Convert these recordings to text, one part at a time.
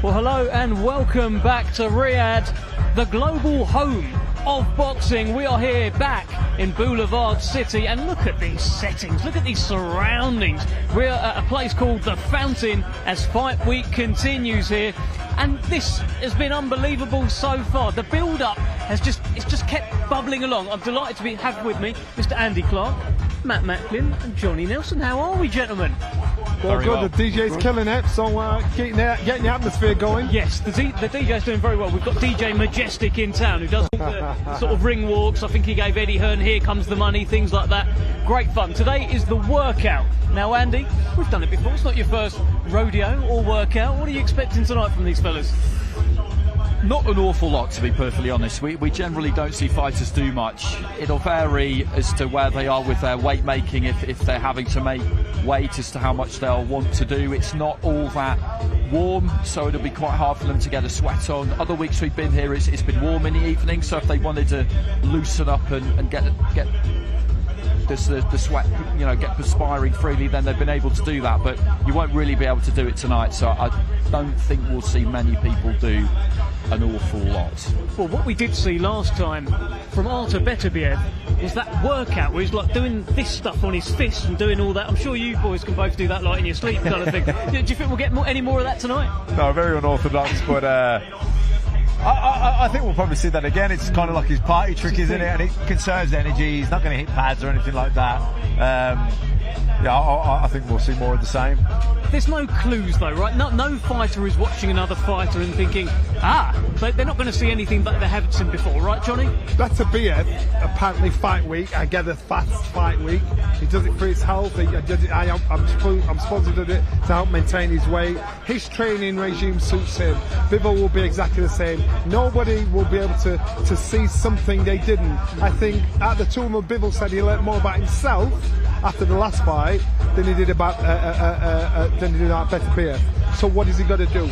Well, hello and welcome back to Riyadh, the global home of boxing. We are here back in Boulevard City, and look at these settings, look at these surroundings. We're at a place called The Fountain as Fight Week continues here, and this has been unbelievable so far. The build-up has just kept bubbling along. I'm delighted to have with me Mr. Andy Clark, Matt Macklin and Johnny Nelson. How are we, gentlemen? Well, good. The DJ's killing it, so getting the atmosphere going. Yes, the DJ's doing very well. We've got DJ Majestic in town who does all the sort of ring walks. I think he gave Eddie Hearn Here Comes the Money, things like that. Great fun. Today is the workout. Now, Andy, we've done it before. It's not your first rodeo or workout. What are you expecting tonight from these fellas? Not an awful lot, to be perfectly honest. We generally don't see fighters do much. It'll vary as to where they are with their weight making, if they're having to make weight, as to how much they'll want to do. It's not all that warm, so it'll be quite hard for them to get a sweat on. Other weeks we've been here, it's been warm in the evening, so if they wanted to loosen up and get the sweat, get perspiring freely, then they've been able to do that. But you won't really be able to do it tonight, so I don't think we'll see many people do an awful lot. Well, what we did see last time from Artur Beterbiev was that workout where he's like doing this stuff on his fist and doing all that. I'm sure you boys can both do that like in your sleep kind of thing. Do you think we'll get any more of that tonight? No, very unorthodox, but I think we'll probably see that again. It's kind of like his party trick, isn't it? And it conserves energy. He's not going to hit pads or anything like that. I think we'll see more of the same. There's no clues though, right? No fighter is watching another fighter and thinking, they're not going to see anything that they haven't seen before, right, Johnny? Beterbiev, apparently fight week, I get a fast fight week. He does it for his health. I'm supposed to do it to help maintain his weight. His training regime suits him. Bivol will be exactly the same. Nobody will be able to see something they didn't. I think at the tournament, Bivol said he learned more about himself after the last fight than he did about Beterbiev. So what is he going to do?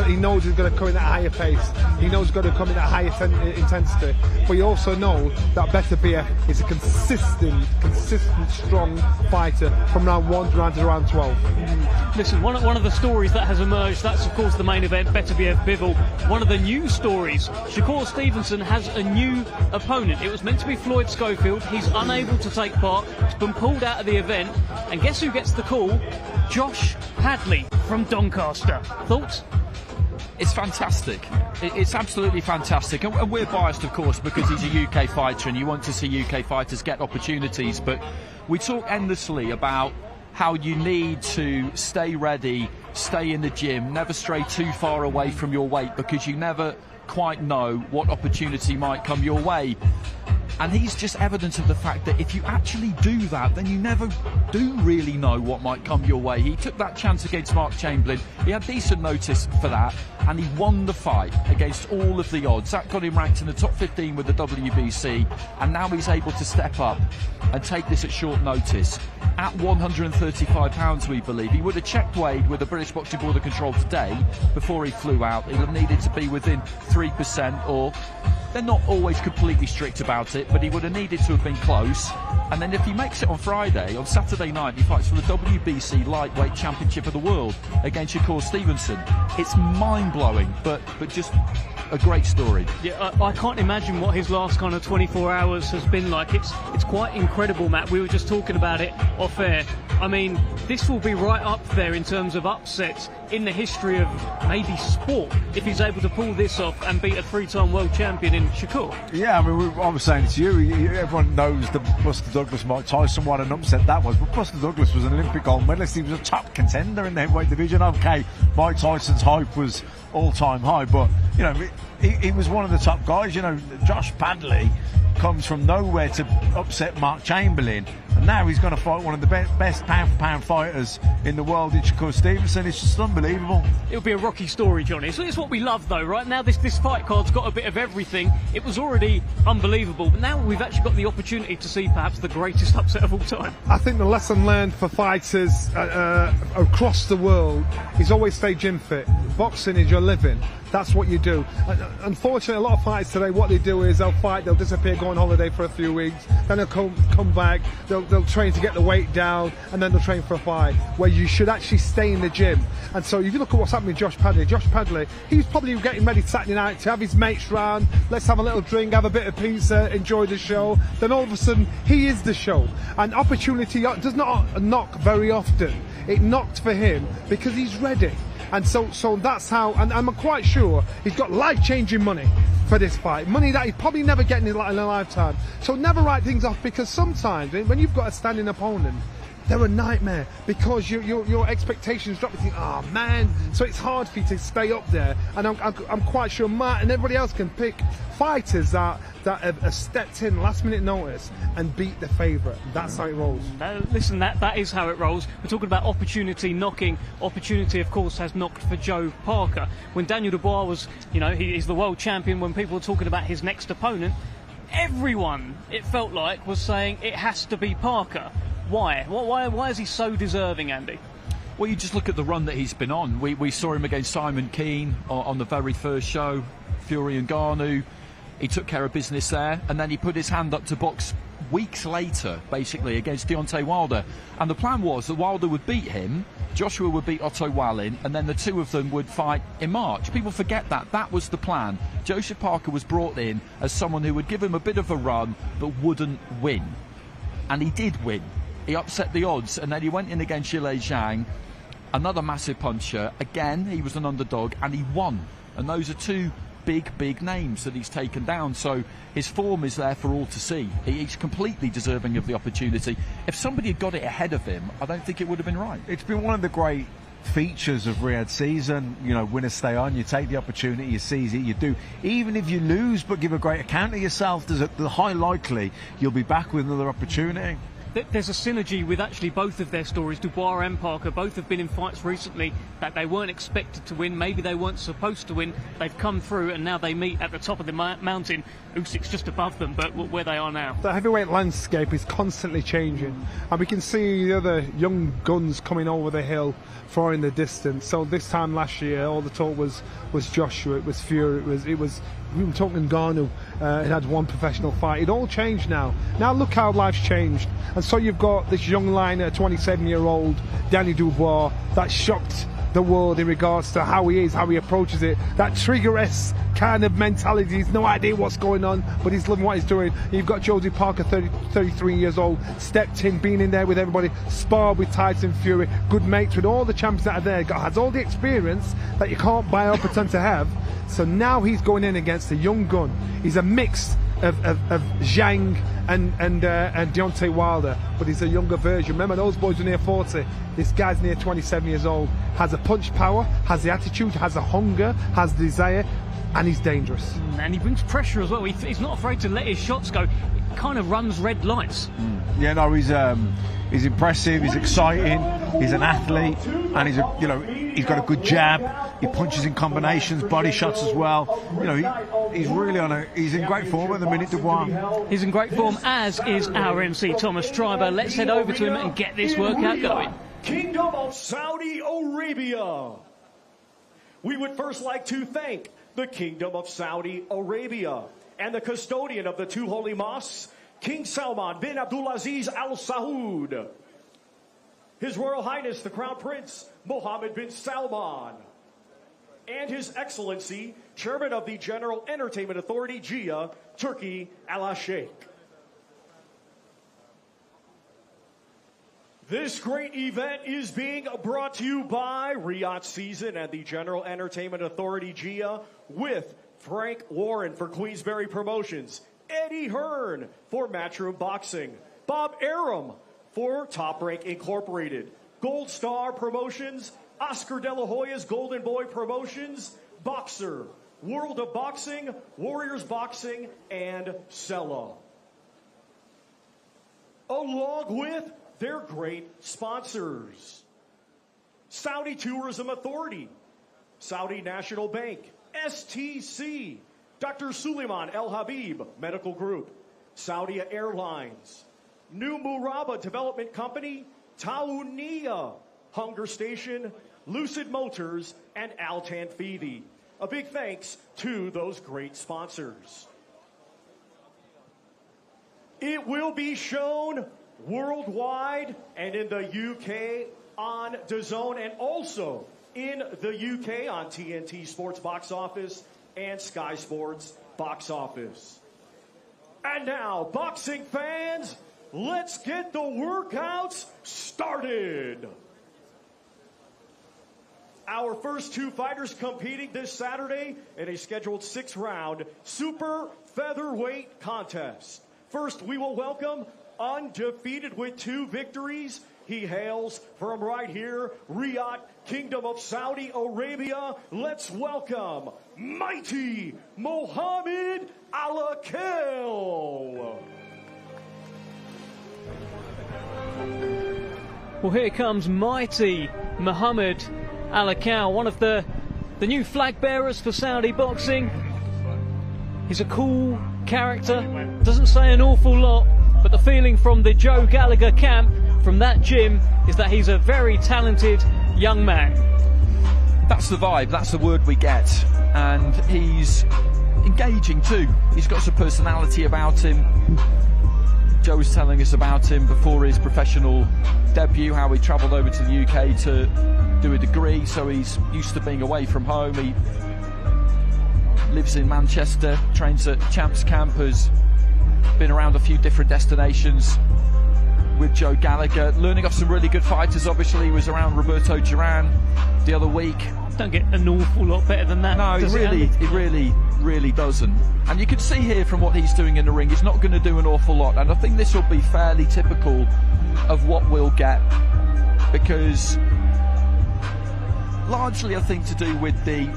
He knows he's going to come in at a higher pace. He knows he's going to come in at a higher intensity. But you also know that Beterbiev is a consistent, strong fighter from round 1 to round 12. Listen, one of the stories that has emerged, that's of course the main event, Beterbiev Bivol. One of the news stories, Shakur Stevenson has a new opponent. It was meant to be Floyd Schofield. He's unable to take part. He's been pulled out of the event. And guess who gets the call? Josh Hadley from Doncaster. Thoughts? It's fantastic. It's absolutely fantastic. And we're biased, of course, because he's a UK fighter and you want to see UK fighters get opportunities. But we talk endlessly about how you need to stay ready, stay in the gym, never stray too far away from your weight, because you never quite know what opportunity might come your way. And he's just evidence of the fact that if you actually do that, then you never do really know what might come your way. He took that chance against Mark Chamberlain. He had decent notice for that, and he won the fight against all of the odds. That got him ranked in the top 15 with the WBC, and now he's able to step up and take this at short notice. At 135 pounds, we believe. He would have checked Wade with the British Boxing Board of Control today before he flew out. He'll have needed to be within 3%, or they're not always completely strict about it, but he would have needed to have been close. And then if he makes it on Friday, on Saturday night, he fights for the WBC Lightweight Championship of the World against Shakur Stevenson. It's mind-blowing, but just a great story. Yeah, I can't imagine what his last kind of 24 hours has been like. It's quite incredible, Matt. We were just talking about it off air. I mean, this will be right up there in terms of upsets in the history of maybe sport, if he's able to pull this off and beat a 3-time world champion in Shakur. Yeah, I mean, I was saying to you, everyone knows that Buster Douglas, Mike Tyson, what an upset that was, but Buster Douglas was an Olympic gold medalist. He was a top contender in the heavyweight division. Okay, Mike Tyson's hype was all-time high, but he was one of the top guys. Josh Hadley comes from nowhere to upset Mark Chamberlain, and now he's going to fight one of the best pound-for-pound fighters in the world in Shakur Stevenson. It's just unbelievable. It'll be a rocky story, Johnny. So it's what we love, though, right? Now this fight card's got a bit of everything. It was already unbelievable, but now we've actually got the opportunity to see perhaps the greatest upset of all time. I think the lesson learned for fighters across the world is always stay gym fit. Boxing is your living. That's what you do. unfortunately, a lot of fighters today, what they do is they'll fight, they'll disappear, go on holiday for a few weeks, then they'll come back, they'll train to get the weight down, and then they'll train for a fight, where you should actually stay in the gym. And so if you look at what's happening with Josh Padley, he's probably getting ready Saturday night to have his mates round, let's have a little drink, have a bit of pizza, enjoy the show. Then all of a sudden, he is the show. And opportunity does not knock very often. It knocked for him because he's ready. And so that's how, and I'm quite sure he's got life-changing money for this fight. Money that he's probably never getting in a lifetime. So never write things off, because sometimes when you've got a standing opponent, they're a nightmare, because your expectations drop. You think, oh man, so it's hard for you to stay up there. And I'm quite sure Matt and everybody else can pick fighters that have stepped in last minute notice and beat the favourite. That's how it rolls. Listen, that is how it rolls. We're talking about opportunity knocking. Opportunity, of course, has knocked for Joe Parker. When Daniel Dubois was, he's the world champion, when people were talking about his next opponent, everyone, it felt like, was saying it has to be Parker. Why? Why is he so deserving, Andy? Well, you just look at the run that he's been on. We saw him against Simon Keane on the very first show, Fury and Ngannou. He took care of business there, and then he put his hand up to box weeks later, basically, against Deontay Wilder. And the plan was that Wilder would beat him, Joshua would beat Otto Wallin, and then the two of them would fight in March. People forget that. That was the plan. Joseph Parker was brought in as someone who would give him a bit of a run, but wouldn't win. And he did win. He upset the odds, and then he went in against Zhilei Zhang, another massive puncher. Again, he was an underdog, and he won. And those are two big names that he's taken down. So his form is there for all to see. He's completely deserving of the opportunity. If somebody had got it ahead of him, I don't think it would have been right. It's been one of the great features of Riyadh season. Winners stay on. You take the opportunity, you seize it, you do. Even if you lose, but give a great account of yourself, there's the high likely you'll be back with another opportunity. There's a synergy with actually both of their stories. Dubois and Parker both have been in fights recently that they weren't expected to win. Maybe they weren't supposed to win. They've come through, and now they meet at the top of the mountain. Usyk's just above them, but where they are now. The heavyweight landscape is constantly changing, and we can see the other young guns coming over the hill far in the distance. So this time last year, all the talk was Joshua, it was Fury, it was we were talking Ngannou, it had one professional fight. It all changed now. Now look how life's changed. And so you've got this young liner, 27-year-old Daniel Dubois, that shocked the world in regards to how he is, how he approaches it. That trigger-esque kind of mentality. He's no idea what's going on, but he's loving what he's doing. You've got Josie Parker, 33 years old, stepped in, been in there with everybody, sparred with Tyson Fury, good mates with all the champions that are there, has all the experience that you can't buy or pretend to have. So now he's going in against a young gun. He's a mix of Zhang and Deontay Wilder, but he's a younger version. Remember, those boys are near 40. This guy's near 27 years old, has a punch power, has the attitude, has a hunger, has desire, and he's dangerous. And he brings pressure as well. He's not afraid to let his shots go. He kind of runs red lights. Yeah, no, he's impressive, he's exciting, he's an athlete, and he's got a good jab. He punches in combinations, body shots as well. He's really he's in great form at the minute, Dubois. He's in great form, as is our MC Thomas Stryber. Let's head over to him and get this workout going. Kingdom of Saudi Arabia. We would first like to thank the Kingdom of Saudi Arabia and the custodian of the two holy mosques, King Salman bin Abdulaziz Al Saud, His Royal Highness the Crown Prince Mohammed bin Salman, and His Excellency Chairman of the General Entertainment Authority, Jia, Turkey, Al Sheikh. This great event is being brought to you by Riyadh Season and the General Entertainment Authority, Jia, with Frank Warren for Queensberry Promotions, Eddie Hearn for Matchroom Boxing, Bob Arum for Top Rank Incorporated, Gold Star Promotions, Oscar De La Hoya's Golden Boy Promotions, Boxer, World of Boxing, Warriors Boxing, and Sella. Along with their great sponsors: Saudi Tourism Authority, Saudi National Bank, STC, Dr. Suleiman El Habib Medical Group, Saudi Airlines, New Murabba Development Company, Taounia, Hunger Station, Lucid Motors, and Al Tanfidi. A big thanks to those great sponsors. It will be shown worldwide and in the UK on DAZN, and also in the UK on TNT Sports Box Office and Sky Sports Box Office. And now, boxing fans, let's get the workouts started. Our first two fighters competing this Saturday in a scheduled 6-round super featherweight contest. First, we will welcome undefeated with 2 victories. He hails from right here, Riyadh, Kingdom of Saudi Arabia. Let's welcome mighty Mohammed Alakel. Well, here comes mighty Mohammed Alakel, one of the new flag bearers for Saudi boxing. He's a cool character, doesn't say an awful lot, but the feeling from the Joe Gallagher camp, from that gym, is that he's a very talented young man. That's the vibe, that's the word we get, and he's engaging too. He's got some personality about him. Joe was telling us about him before his professional debut, how he travelled over to the UK to do a degree, so he's used to being away from home. He lives in Manchester, trains at Champs Camp, has been around a few different destinations with Joe Gallagher, learning off some really good fighters. Obviously, he was around Roberto Duran the other week. Don't get an awful lot better than that. No, it really doesn't. And you can see here from what he's doing in the ring, he's not going to do an awful lot. And I think this will be fairly typical of what we'll get, because largely I think to do with the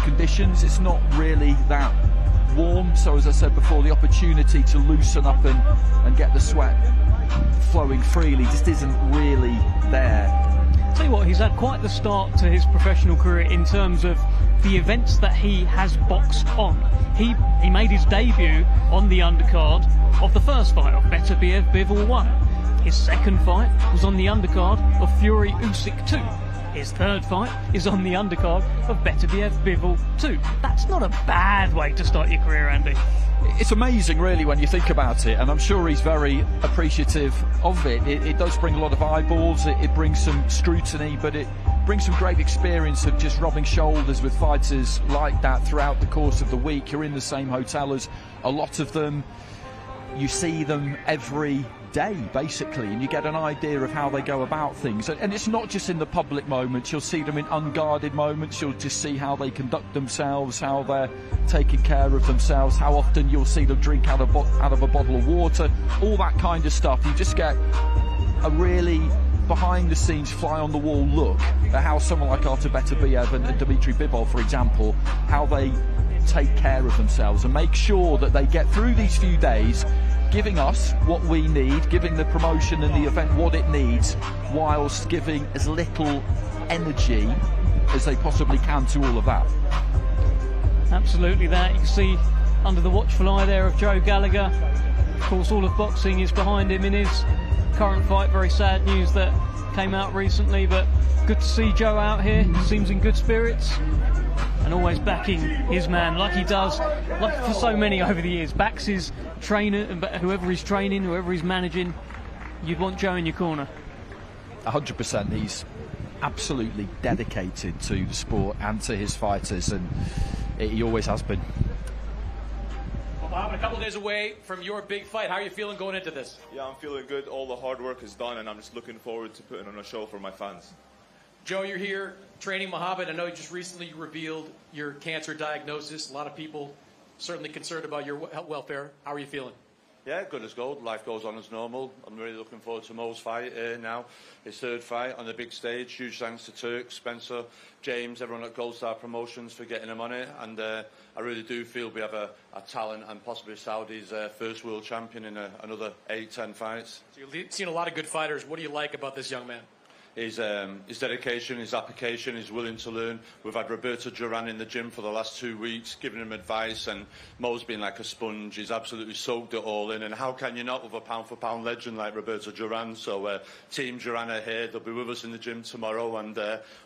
conditions. It's not really that warm, so as I said before, the opportunity to loosen up and get the sweat flowing freely just isn't really there. Tell you what, he's had quite the start to his professional career in terms of the events that he has boxed on. He made his debut on the undercard of the first fight of Beterbiev Bivol 1. His second fight was on the undercard of Fury Usyk 2. His third fight is on the undercard of Beterbiev Bivol 2. That's not a bad way to start your career, Andy. It's amazing, really, when you think about it, and I'm sure he's very appreciative of it. It does bring a lot of eyeballs, it brings some scrutiny, but it brings some great experience of just rubbing shoulders with fighters like that throughout the course of the week. You're in the same hotel as a lot of them. You see them every day, basically, and you get an idea of how they go about things. And it's not just in the public moments. You'll see them in unguarded moments. You'll just see how they conduct themselves, how they're taking care of themselves, how often you'll see them drink out of a bottle of water, all that kind of stuff. You just get a really behind-the-scenes, fly-on-the-wall look at how someone like Artur Beterbiev and Dmitry Bivol, for example, how they take care of themselves and make sure that they get through these few days, giving us what we need, giving the promotion and the event what it needs, whilst giving as little energy as they possibly can to all of that. Absolutely that. You can see under the watchful eye there of Joe Gallagher. Of course, all of boxing is behind him in his current fight. Very sad news that came out recently, but good to see Joe out here. Seems in good spirits and always backing his man, like he does, like for so many over the years. Backs his trainer, and whoever he's training, whoever he's managing. You'd want Joe in your corner. 100%. He's absolutely dedicated to the sport and to his fighters, and he always has been. Well, Bob, a couple of days away from your big fight. How are you feeling going into this? Yeah, I'm feeling good. All the hard work is done, and I'm just looking forward to putting on a show for my fans. Joe, you're here training Mohammed. I know you just recently revealed your cancer diagnosis. A lot of people certainly concerned about your welfare. How are you feeling? Yeah, good as gold. Life goes on as normal. I'm really looking forward to Mo's fight now. His third fight on the big stage. Huge thanks to Turk, Spencer, James, everyone at Gold Star Promotions for getting him on it. And I really do feel we have a talent and possibly Saudi's first world champion in another 8-10 fights. So you've seen a lot of good fighters. What do you like about this young man? his dedication, his application, he's willing to learn. We've had Roberto Duran in the gym for the last 2 weeks, giving him advice, and Mo's been like a sponge. He's absolutely soaked it all in, and how can you not with a pound-for-pound legend like Roberto Duran? So Team Duran are here. They'll be with us in the gym tomorrow, and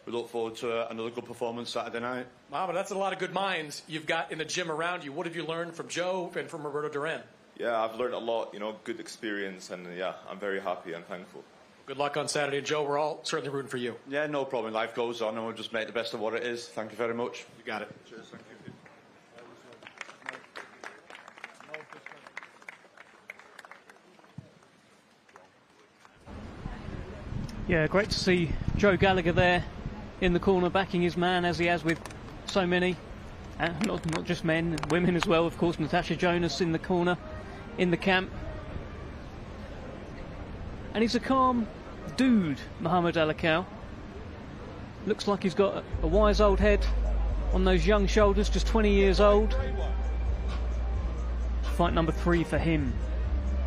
we look forward to another good performance Saturday night. Mohamed, that's a lot of good minds you've got in the gym around you. What have you learned from Joe and from Roberto Duran? Yeah, I've learned a lot, good experience, and yeah, I'm very happy and thankful. Good luck on Saturday, Joe. We're all certainly rooting for you. Yeah, no problem. Life goes on, and we'll just make the best of what it is. Thank you very much. You got it. Cheers, thank you. Yeah, great to see Joe Gallagher there in the corner backing his man, as he has with so many, not just men, women as well, of course. Natasha Jonas in the corner in the camp. And he's a calm dude, Muhammad Alakel. Looks like he's got a wise old head on those young shoulders, just 20 years old. Fight number 3 for him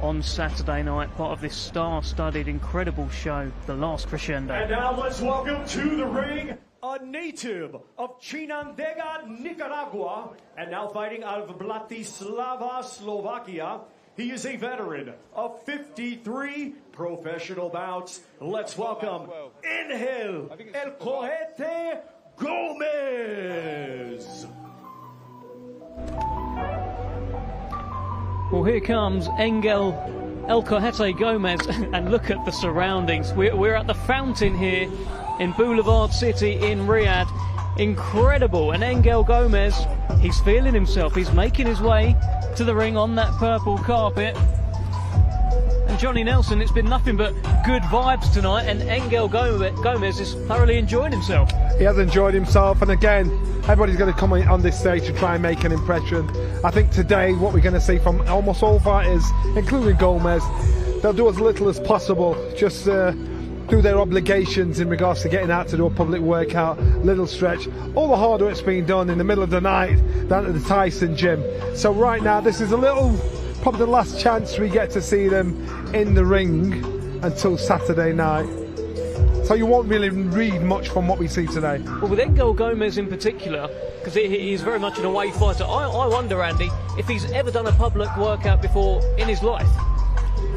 on Saturday night, part of this star-studded, incredible show, The Last Crescendo. And now let's welcome to the ring a native of Chinandega, Nicaragua, and now fighting out of Bratislava, Slovakia. He is a veteran of 53 professional bouts. Let's welcome Engel El Cohete Gomez. Well, here comes Engel El Cohete Gomez, and look at the surroundings. We're at the fountain here in Boulevard City in Riyadh. Incredible. And Engel Gomez, he's feeling himself. He's making his way to the ring on that purple carpet. And Johnny Nelson, it's been nothing but good vibes tonight, and Engel Gomez is thoroughly enjoying himself. He has enjoyed himself, and again, everybody's going to come on this stage to try and make an impression. I think today what we're going to see from almost all fighters, including Gomez, they'll do as little as possible, just do their obligations in regards to getting out to do a public workout, little stretch. All the hard work's being done in the middle of the night down at the Tyson gym. So right now, this is probably the last chance we get to see them in the ring until Saturday night. So you won't really read much from what we see today. Well, with Engel Gomez in particular, because he's very much an away fighter, I wonder, Andy, if he's ever done a public workout before in his life.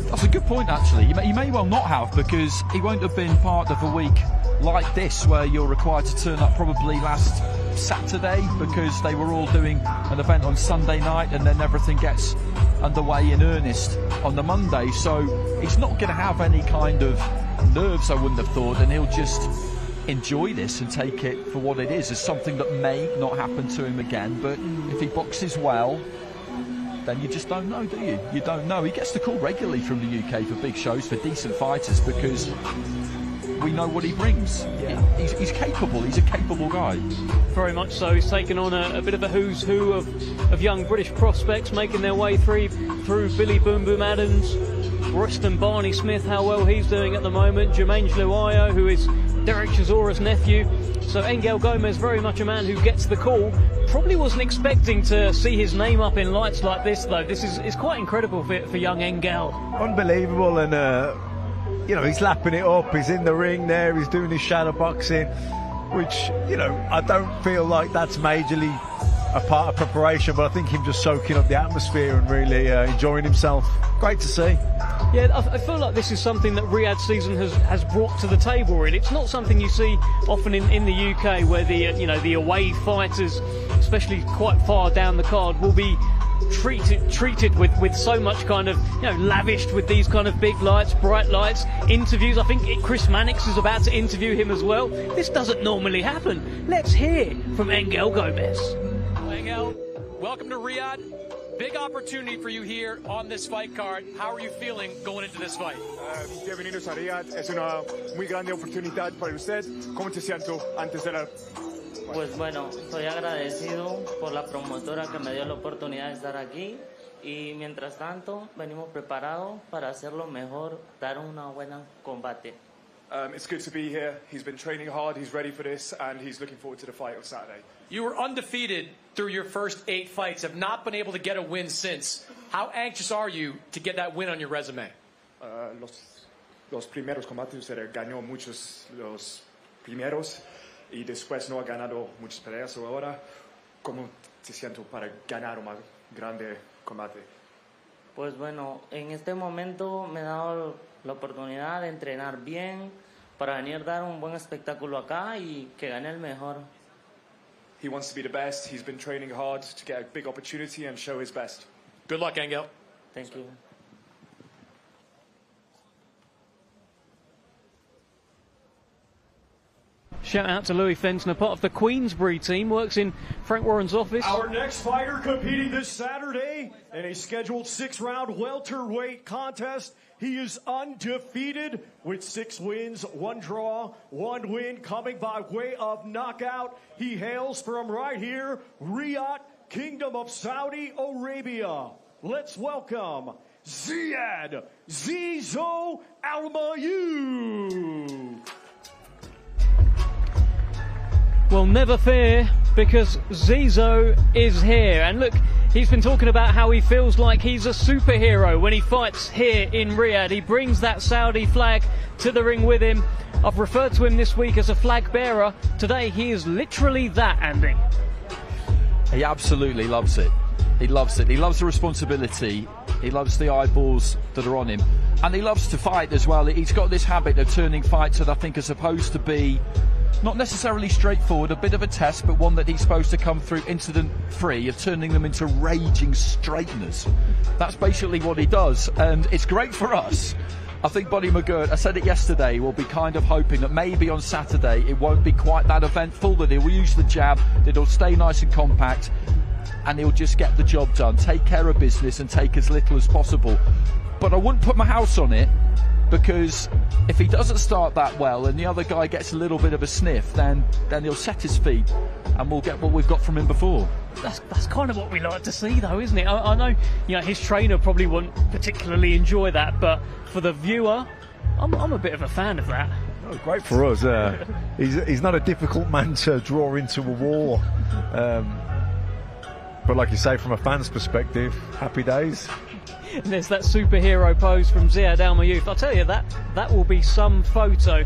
That's a good point, actually. He may well not have, because he won't have been part of a week like this where you're required to turn up probably last Saturday, because they were all doing an event on Sunday night, and then everything gets underway in earnest on the Monday. So he's not going to have any kind of nerves, I wouldn't have thought, and he'll just enjoy this and take it for what it is, as something that may not happen to him again. But if he boxes well, then you just don't know, do you? You don't know. He gets the call regularly from the UK for big shows, for decent fighters, because we know what he brings. Yeah. He's capable. He's a capable guy. Very much so. He's taken on a bit of a who's who of young British prospects, making their way through Billy Boom Boom Adams, Royston Barney Smith, how well he's doing at the moment, Jermaine Jluayo, who is Derek Chisora's nephew. So Engel Gomez, very much a man who gets the call. Probably wasn't expecting to see his name up in lights like this, though. This is quite incredible for young Engel. Unbelievable, and he's lapping it up. He's in the ring there. He's doing his shadow boxing, which I don't feel like that's majorly a part of preparation, but I think him just soaking up the atmosphere and really enjoying himself. Great to see. Yeah, I feel like this is something that Riyadh season has brought to the table, really. It's not something you see often in the UK, where the away fighters, especially quite far down the card, will be treated with so much kind of, lavished with these kind of big lights, bright lights, interviews. I think Chris Mannix is about to interview him as well. This doesn't normally happen. Let's hear from Engel Gomez. Engel, welcome to Riyadh. Big opportunity for you here on this fight card. How are you feeling going into this fight? Bienvenidos a Riyadh. Es una muy grande oportunidad para usted. ¿Cómo te siento antes de la...? Pues bueno, estoy agradecido por la promotora que me dio la oportunidad de estar aquí, y mientras tanto venimos preparados para hacerlo mejor, dar una buena combate. It's good to be here. He's been training hard, he's ready for this, and he's looking forward to the fight on Saturday. You were undefeated through your first 8 fights, have not been able to get a win since. How anxious are you to get that win on your resume? los primeros combates ganó muchos los primeros y después no ha ganado muchas peleas. Ahora, ¿cómo te siento para ganar un más grande combate? Pues bueno, en este momento me he dado la oportunidad de entrenar bien para venir a dar un buen espectáculo acá y que gane el mejor. He wants to be the best. He's been training hard to get a big opportunity and show his best. Good luck, Engel. Thank you. Shout out to Louis Fentner, part of the Queensberry team, works in Frank Warren's office. Our next fighter competing this Saturday in a scheduled 6-round welterweight contest. He is undefeated with 6 wins, 1 draw, 1 win, coming by way of knockout. He hails from right here, Riyadh, Kingdom of Saudi Arabia. Let's welcome Ziyad Almaayouf. Well, never fear, because Zizo is here. And look, he's been talking about how he feels like he's a superhero when he fights here in Riyadh. He brings that Saudi flag to the ring with him. I've referred to him this week as a flag bearer. Today, he is literally that, Andy. He absolutely loves it. He loves it. He loves the responsibility. He loves the eyeballs that are on him. And he loves to fight as well. He's got this habit of turning fights that I think are supposed to be not necessarily straightforward, a bit of a test, but one that he's supposed to come through incident-free, of turning them into raging straighteners. That's basically what he does, and it's great for us. I think Buddy McGirt, I said it yesterday, will be kind of hoping that maybe on Saturday it won't be quite that eventful, that he'll use the jab, that he'll stay nice and compact, and he'll just get the job done, take care of business and take as little as possible. But I wouldn't put my house on it, because if he doesn't start that well and the other guy gets a little bit of a sniff, then he'll set his feet and we'll get what we've got from him before. That's kind of what we like to see, though, isn't it? I know, his trainer probably wouldn't particularly enjoy that, but for the viewer, I'm a bit of a fan of that. Oh, great for us. He's not a difficult man to draw into a war. But like you say, from a fan's perspective, happy days. And there's that superhero pose from Ziyad Almaayouf. I'll tell you, that will be some photo.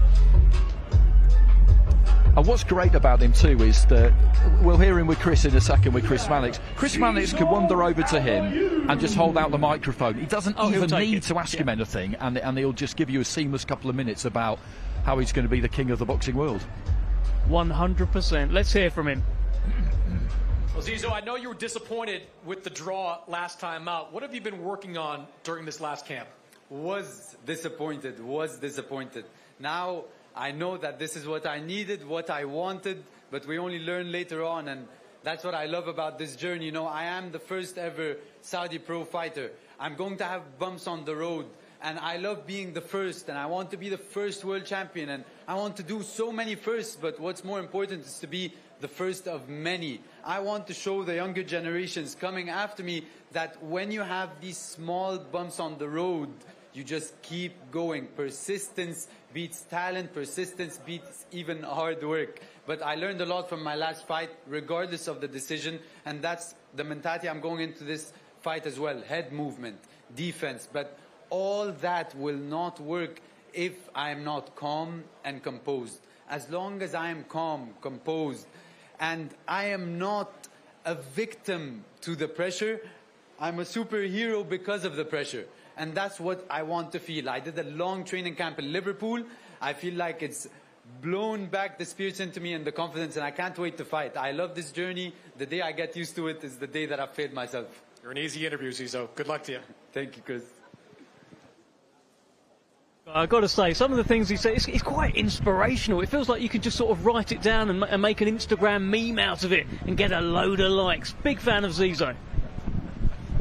And what's great about him too is that we'll hear him with Chris in a second, with Chris Mannix. Chris Mannix can wander over to him and just hold out the microphone. He doesn't even need to ask him anything, and he'll just give you a seamless couple of minutes about how he's going to be the king of the boxing world. 100%. Let's hear from him. Well, Zizo, I know you were disappointed with the draw last time out. What have you been working on during this last camp? Was disappointed. Now I know that this is what I needed, what I wanted, but we only learn later on, and that's what I love about this journey. I am the first ever Saudi pro fighter. I'm going to have bumps on the road, and I love being the first, and I want to be the first world champion, and I want to do so many firsts, but what's more important is to be the first of many. I want to show the younger generations coming after me that when you have these small bumps on the road, you just keep going. Persistence beats talent, persistence beats even hard work. But I learned a lot from my last fight, regardless of the decision, and that's the mentality I'm going into this fight as well. Head movement, defense, but all that will not work if I'm not calm and composed. As long as I am calm, composed, and I am not a victim to the pressure, I'm a superhero because of the pressure. And that's what I want to feel. I did a long training camp in Liverpool. I feel like it's blown back the spirits into me and the confidence, and I can't wait to fight. I love this journey. The day I get used to it is the day that I've failed myself. You're an easy interview, Zizo. Good luck to you. Thank you, Chris. I've got to say, some of the things he says, it's quite inspirational. It feels like you could just sort of write it down and make an Instagram meme out of it and get a load of likes. Big fan of Zizo.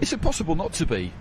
It's impossible not to be.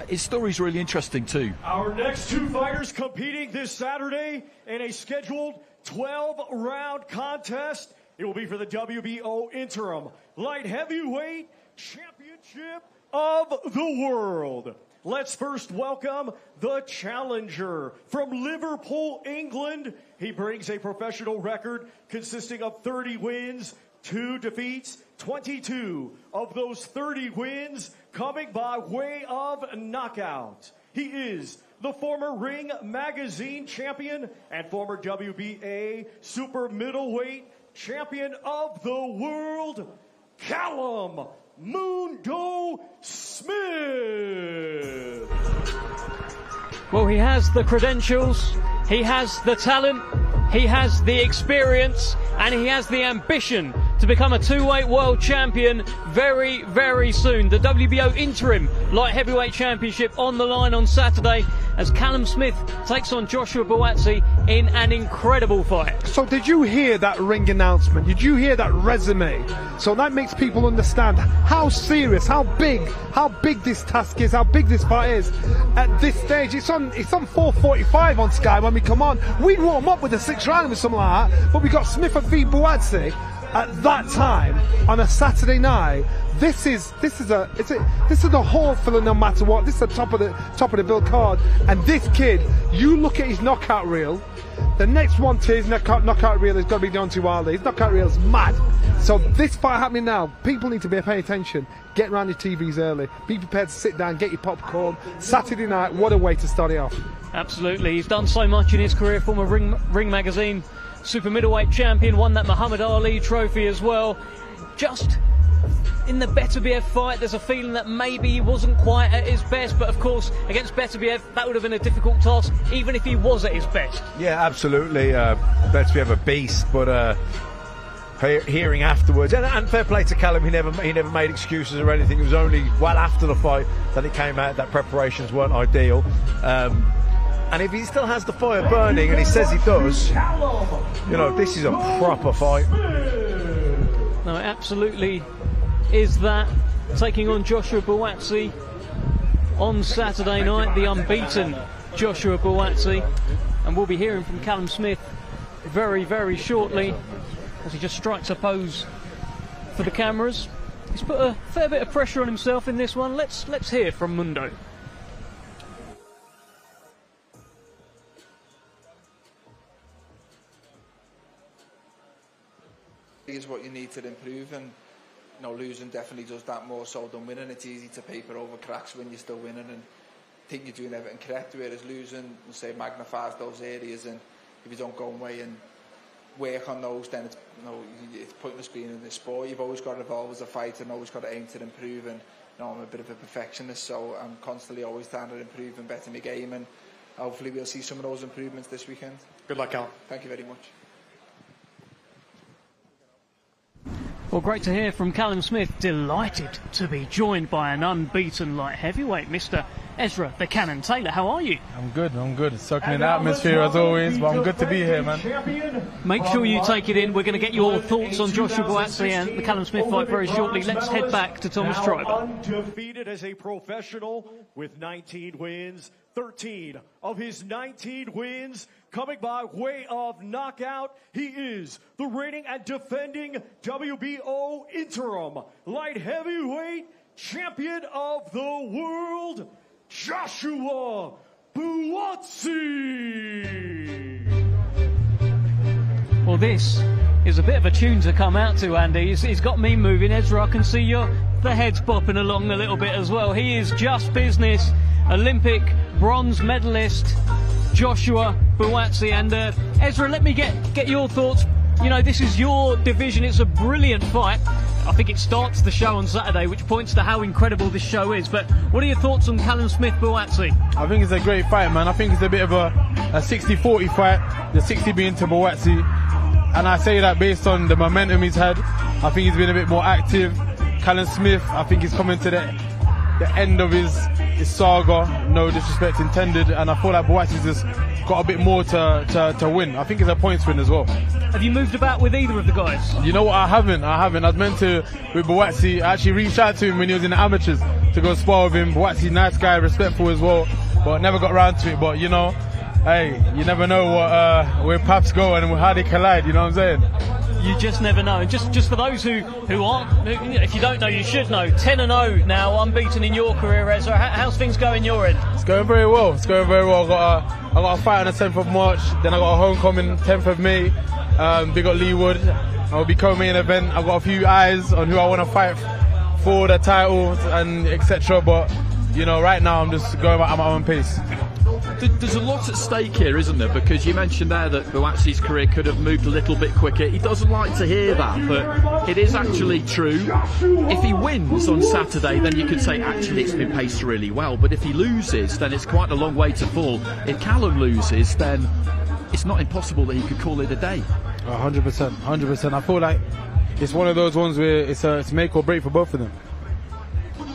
His story's really interesting too. Our next 2 fighters competing this Saturday in a scheduled 12-round contest. It will be for the WBO Interim Light Heavyweight Championship of the World. Let's first welcome the challenger from Liverpool, England. He brings a professional record consisting of 30 wins, 2 defeats, 22 of those 30 wins coming by way of knockout. He is the former Ring Magazine champion and former WBA super middleweight champion of the world, Callum Mundo Smith. Well, he has the credentials, he has the talent, he has the experience, and he has the ambition to become a two-weight world champion very, very soon. The WBO Interim Light Heavyweight Championship on the line on Saturday as Callum Smith takes on Joshua Buatsi in an incredible fight. So did you hear that ring announcement? Did you hear that resume? So that makes people understand how serious, how big this task is, how big this fight is. At this stage, it's on 4:45 on Sky when we come on. We'd warm up with a 6th round or something like that, but we got Smith and v Buatsi at that time on a Saturday night. This is the whole for the no matter what. This is the top of the bill card. And this kid, you look at his knockout reel. The next one to his knockout reel is going to be Deontay Wilder. His knockout reel is mad. So this fight happening now, people need to be paying attention. Get around your TVs early. Be prepared to sit down, get your popcorn. Saturday night, what a way to start it off. Absolutely, he's done so much in his career. Former Ring Magazine super middleweight champion, won that Muhammad Ali trophy as well. Just in the Beterbiev fight, there's a feeling that maybe he wasn't quite at his best, but of course against Beterbiev that would have been a difficult task even if he was at his best. Yeah, absolutely. Beterbiev a beast, but hearing afterwards, and fair play to Callum, he never made excuses or anything. It was only well after the fight that it came out that preparations weren't ideal. And if he still has the fire burning, and he says he does, you know, this is a proper fight. No, it absolutely is that. Taking on Joshua Buatsi on Saturday night, the unbeaten Joshua Buatsi. And we'll be hearing from Callum Smith very, very shortly as he just strikes a pose for the cameras. He's put a fair bit of pressure on himself in this one. Let's hear from Mundo. Is what you need to improve, and you know, losing definitely does that more so than winning. It's easy to paper over cracks when you're still winning and think you're doing everything correct, whereas losing, say, magnifies those areas, and if you don't go away and work on those, then it's, you know, it's pointless being in this sport. You've always got to evolve as a fighter and always got to aim to improve, and you know, I'm a bit of a perfectionist, so I'm constantly always trying to improve and better my game, and hopefully we'll see some of those improvements this weekend. Good luck, Callum. Thank you very much. Well, great to hear from Callum Smith. Delighted to be joined by an unbeaten light heavyweight, Mr. Ezra the Cannon Taylor. How are you? I'm good. It's soaking in the atmosphere as always, but I'm good to be here, man. Make sure you take it in. We're going to get your thoughts on Joshua Buatsi and the Callum Smith fight very shortly. Let's head back to Thomas Triber. Undefeated as a professional with 19 wins, 13 of his 19 wins coming by way of knockout. He is the reigning and defending WBO Interim Light Heavyweight Champion of the World, Joshua Buatsi. Well, this is a bit of a tune to come out to, Andy. He's got me moving. Ezra, I can see the head's bopping along a little bit as well. He is just business. Olympic bronze medalist Joshua Buatsi. And Ezra, let me get your thoughts. You know, this is your division. It's a brilliant fight. I think it starts the show on Saturday, which points to how incredible this show is. But what are your thoughts on Callum Smith Buatsi? I think it's a great fight, man. I think it's a bit of a 60-40 fight, the 60 being to Buatsi. And I say that based on the momentum he's had. I think he's been a bit more active. Callum Smith, I think he's coming to the end of his saga, no disrespect intended, and I feel like Buatsi's just got a bit more to win. I think it's a points win as well. Have you moved about with either of the guys? You know what, I haven't. I was meant to with Buatsi. I actually reached out to him when he was in the amateurs to go spar with him. Buatsi, nice guy, respectful as well, but never got around to it. But you know, hey, you never know where paths go and how they collide, you know what I'm saying? You just never know. And just for those who aren't, if you don't know, you should know. 10-0 now, unbeaten in your career, Ezra. How's things going your end? It's going very well. I got a fight on the 10th of March. Then I got a homecoming 10th of May. Big up Leewood. I'll be co-main event. I've got a few eyes on who I want to fight for the titles and etc. But you know, right now I'm just going at my own pace. There's a lot at stake here, isn't there? Because you mentioned there that Buatsi's career could have moved a little bit quicker. He doesn't like to hear that, but it is actually true. If he wins on Saturday, then you could say, actually, it's been paced really well. But if he loses, then it's quite a long way to fall. If Callum loses, then it's not impossible that he could call it a day. 100%, 100%. I feel like it's one of those ones where it's make or break for both of them.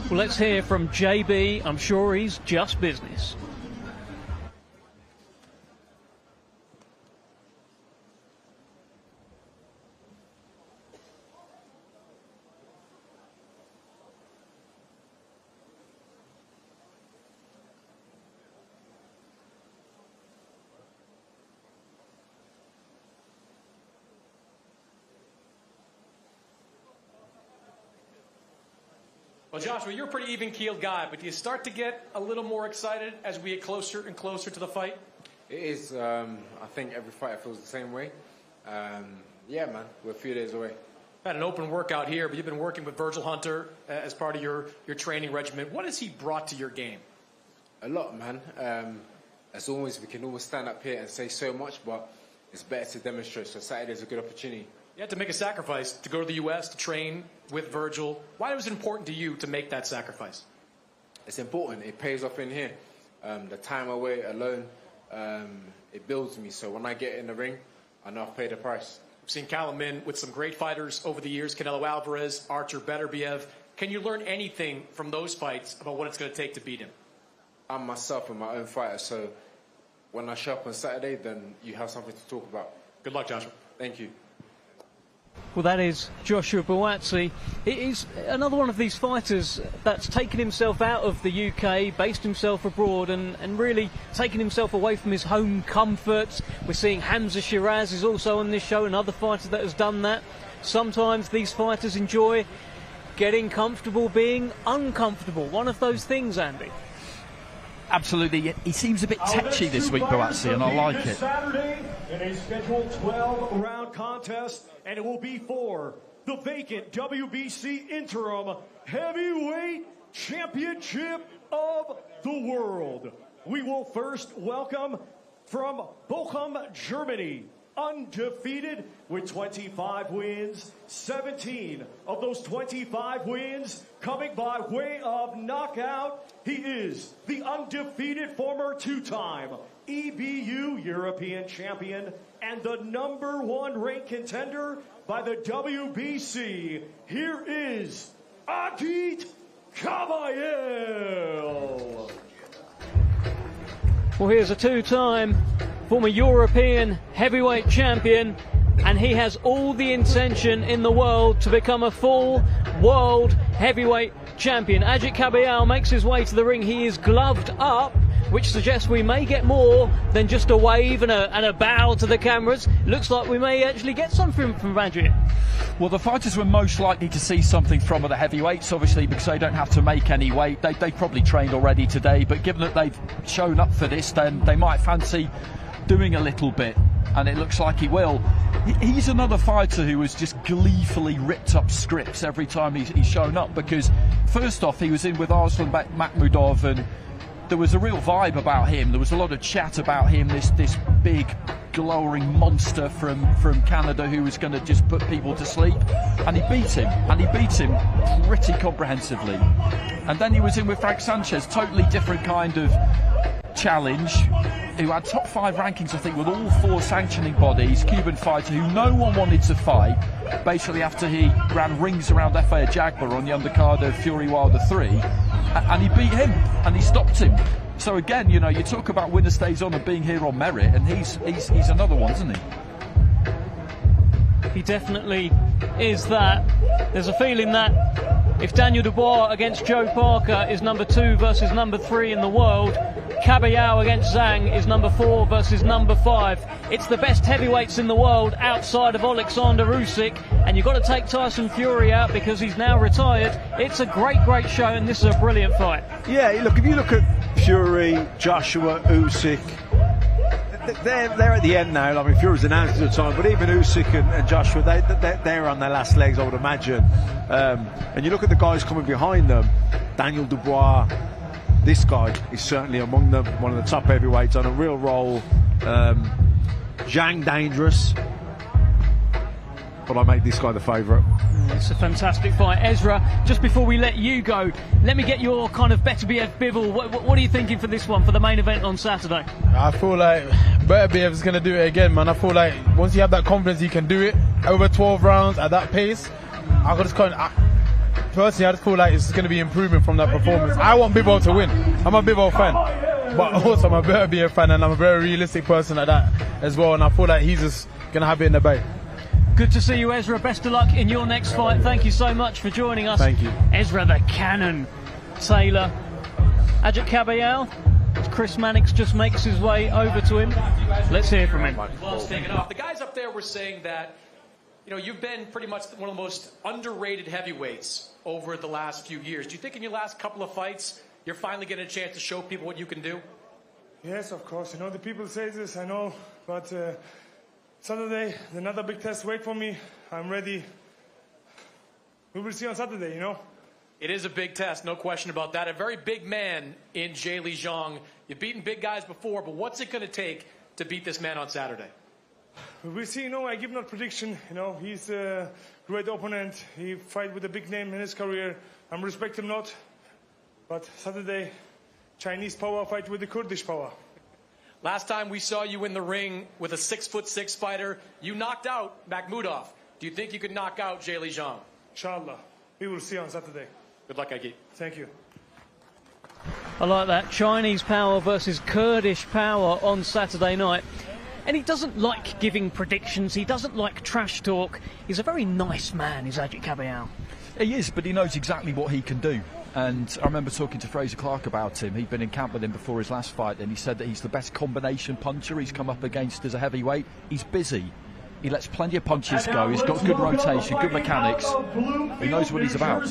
Well, let's hear from JB. I'm sure he's just business. Well, Joshua, you're a pretty even-keeled guy, but do you start to get a little more excited as we get closer and closer to the fight? It is. I think every fighter feels the same way. Yeah, man, we're a few days away. Had an open workout here, but you've been working with Virgil Hunter as part of your training regimen. What has he brought to your game? A lot, man. As always, we can always stand up here and say so much, but it's better to demonstrate. So Saturday's a good opportunity. You had to make a sacrifice to go to the U.S. to train with Virgil. Why was it important to you to make that sacrifice? It's important. It pays off in here. The time away alone, it builds me. So when I get in the ring, I know I've paid the price. We've seen Callum in with some great fighters over the years, Canelo Alvarez, Artur Beterbiev. Can you learn anything from those fights about what it's going to take to beat him? I'm myself and my own fighter, so when I show up on Saturday, then you have something to talk about. Good luck, Joshua. Thank you. Well, that is Joshua Buatsi. It is another one of these fighters that's taken himself out of the UK, based himself abroad, and really taken himself away from his home comforts. We're seeing Hamzah Sheeraz is also on this show, another fighter that has done that. Sometimes these fighters enjoy getting comfortable being uncomfortable. One of those things, Andy. Absolutely. He seems a bit tetchy this week, Buatsi, and I like it. Saturday in a scheduled 12-round contest, and it will be for the vacant WBC Interim Heavyweight Championship of the World. We will first welcome from Bochum, Germany, undefeated with 25 wins, 17 of those 25 wins coming by way of knockout. He is the undefeated former two-time EBU European champion and the #1 ranked contender by the WBC. Here is Agit Kabayel. Well, here's a two-time former European heavyweight champion, and he has all the intention in the world to become a full world heavyweight champion. Agit Kabayel makes his way to the ring. He is gloved up, which suggests we may get more than just a wave and a bow to the cameras. Looks like we may actually get something from Agit. Well, the fighters were most likely to see something from the heavyweights, obviously, because they don't have to make any weight. They probably trained already today, but given that they've shown up for this, then they might fancy doing a little bit, and it looks like he will. He's another fighter who has just gleefully ripped up scripts every time he's shown up, because first off, he was in with Arslan Makhmudov, and there was a real vibe about him. There was a lot of chat about him, this big glowering monster from Canada who was going to just put people to sleep, and he beat him pretty comprehensively. And then he was in with Frank Sanchez, totally different kind of challenge, who had top 5 rankings, I think, with all 4 sanctioning bodies. Cuban fighter who no one wanted to fight, basically after he ran rings around F.A. Jagba on the undercard of Fury Wilder 3, and he beat him and he stopped him. So again, you know, you talk about winner stays on and being here on merit, and he's another one, isn't he? He definitely is that. There's a feeling that if Daniel Dubois against Joe Parker is #2 versus #3 in the world, Kabayel against Zhang is #4 versus #5. It's the best heavyweights in the world outside of Alexander Usyk, and you've got to take Tyson Fury out because he's now retired. It's a great show, and this is a brilliant fight. Yeah, look, if you look at Fury, Joshua, Usyk, they're at the end now. I mean, Fury's announced at the time, but even Usyk and Joshua, they're on their last legs, I would imagine. And you look at the guys coming behind them, Daniel Dubois. This guy is certainly among them, one of the top heavyweights on a real roll. Zhang dangerous, but I make this guy the favourite. It's a fantastic fight. Ezra, just before we let you go, let me get your kind of Beterbiev Bivol. What are you thinking for this one, for the main event on Saturday? I feel like Beterbiev is going to do it again, man. I feel like once you have that confidence, you can do it over 12 rounds at that pace. Personally, I just feel like it's going to be improvement from that performance. I want Bivol to win. I'm a Bivol fan, but also I'm a Beterbiev fan, and I'm a very realistic person at that as well, and I feel like he's just going to have it in the bag. Good to see you, Ezra. Best of luck in your next fight. Thank you so much for joining us. Thank you. Ezra the Cannon Taylor. Agit Kabayel. Chris Mannix just makes his way over to him. Let's hear from him. Gloves taken off. The guys up there were saying that, you know, you've been pretty much one of the most underrated heavyweights over the last few years. Do you think in your last couple of fights, you're finally getting a chance to show people what you can do? Yes, of course. You know, the people say this, I know, but Saturday, another big test wait for me. I'm ready. We will see on Saturday, you know. It is a big test, no question about that. A very big man in Zhilei Zhang. You've beaten big guys before, but what's it going to take to beat this man on Saturday? We'll see. You know, I give no prediction. You know, he's a great opponent. He fight with a big name in his career. I respect him not. But Saturday, Chinese power fight with the Kurdish power. Last time we saw you in the ring with a 6'6" fighter, you knocked out Makhmudov. Do you think you could knock out Zhilei Zhang? Inshallah. We will see on Saturday. Good luck, Agit. Thank you. I like that. Chinese power versus Kurdish power on Saturday night. And he doesn't like giving predictions. He doesn't like trash talk. He's a very nice man, is Agit Kabayel. He is, but he knows exactly what he can do. And I remember talking to Fraser Clark about him. He'd been in camp with him before his last fight, and he said that he's the best combination puncher he's come up against as a heavyweight. He's busy. He lets plenty of punches go. He's got good rotation, good mechanics. He knows what he's about.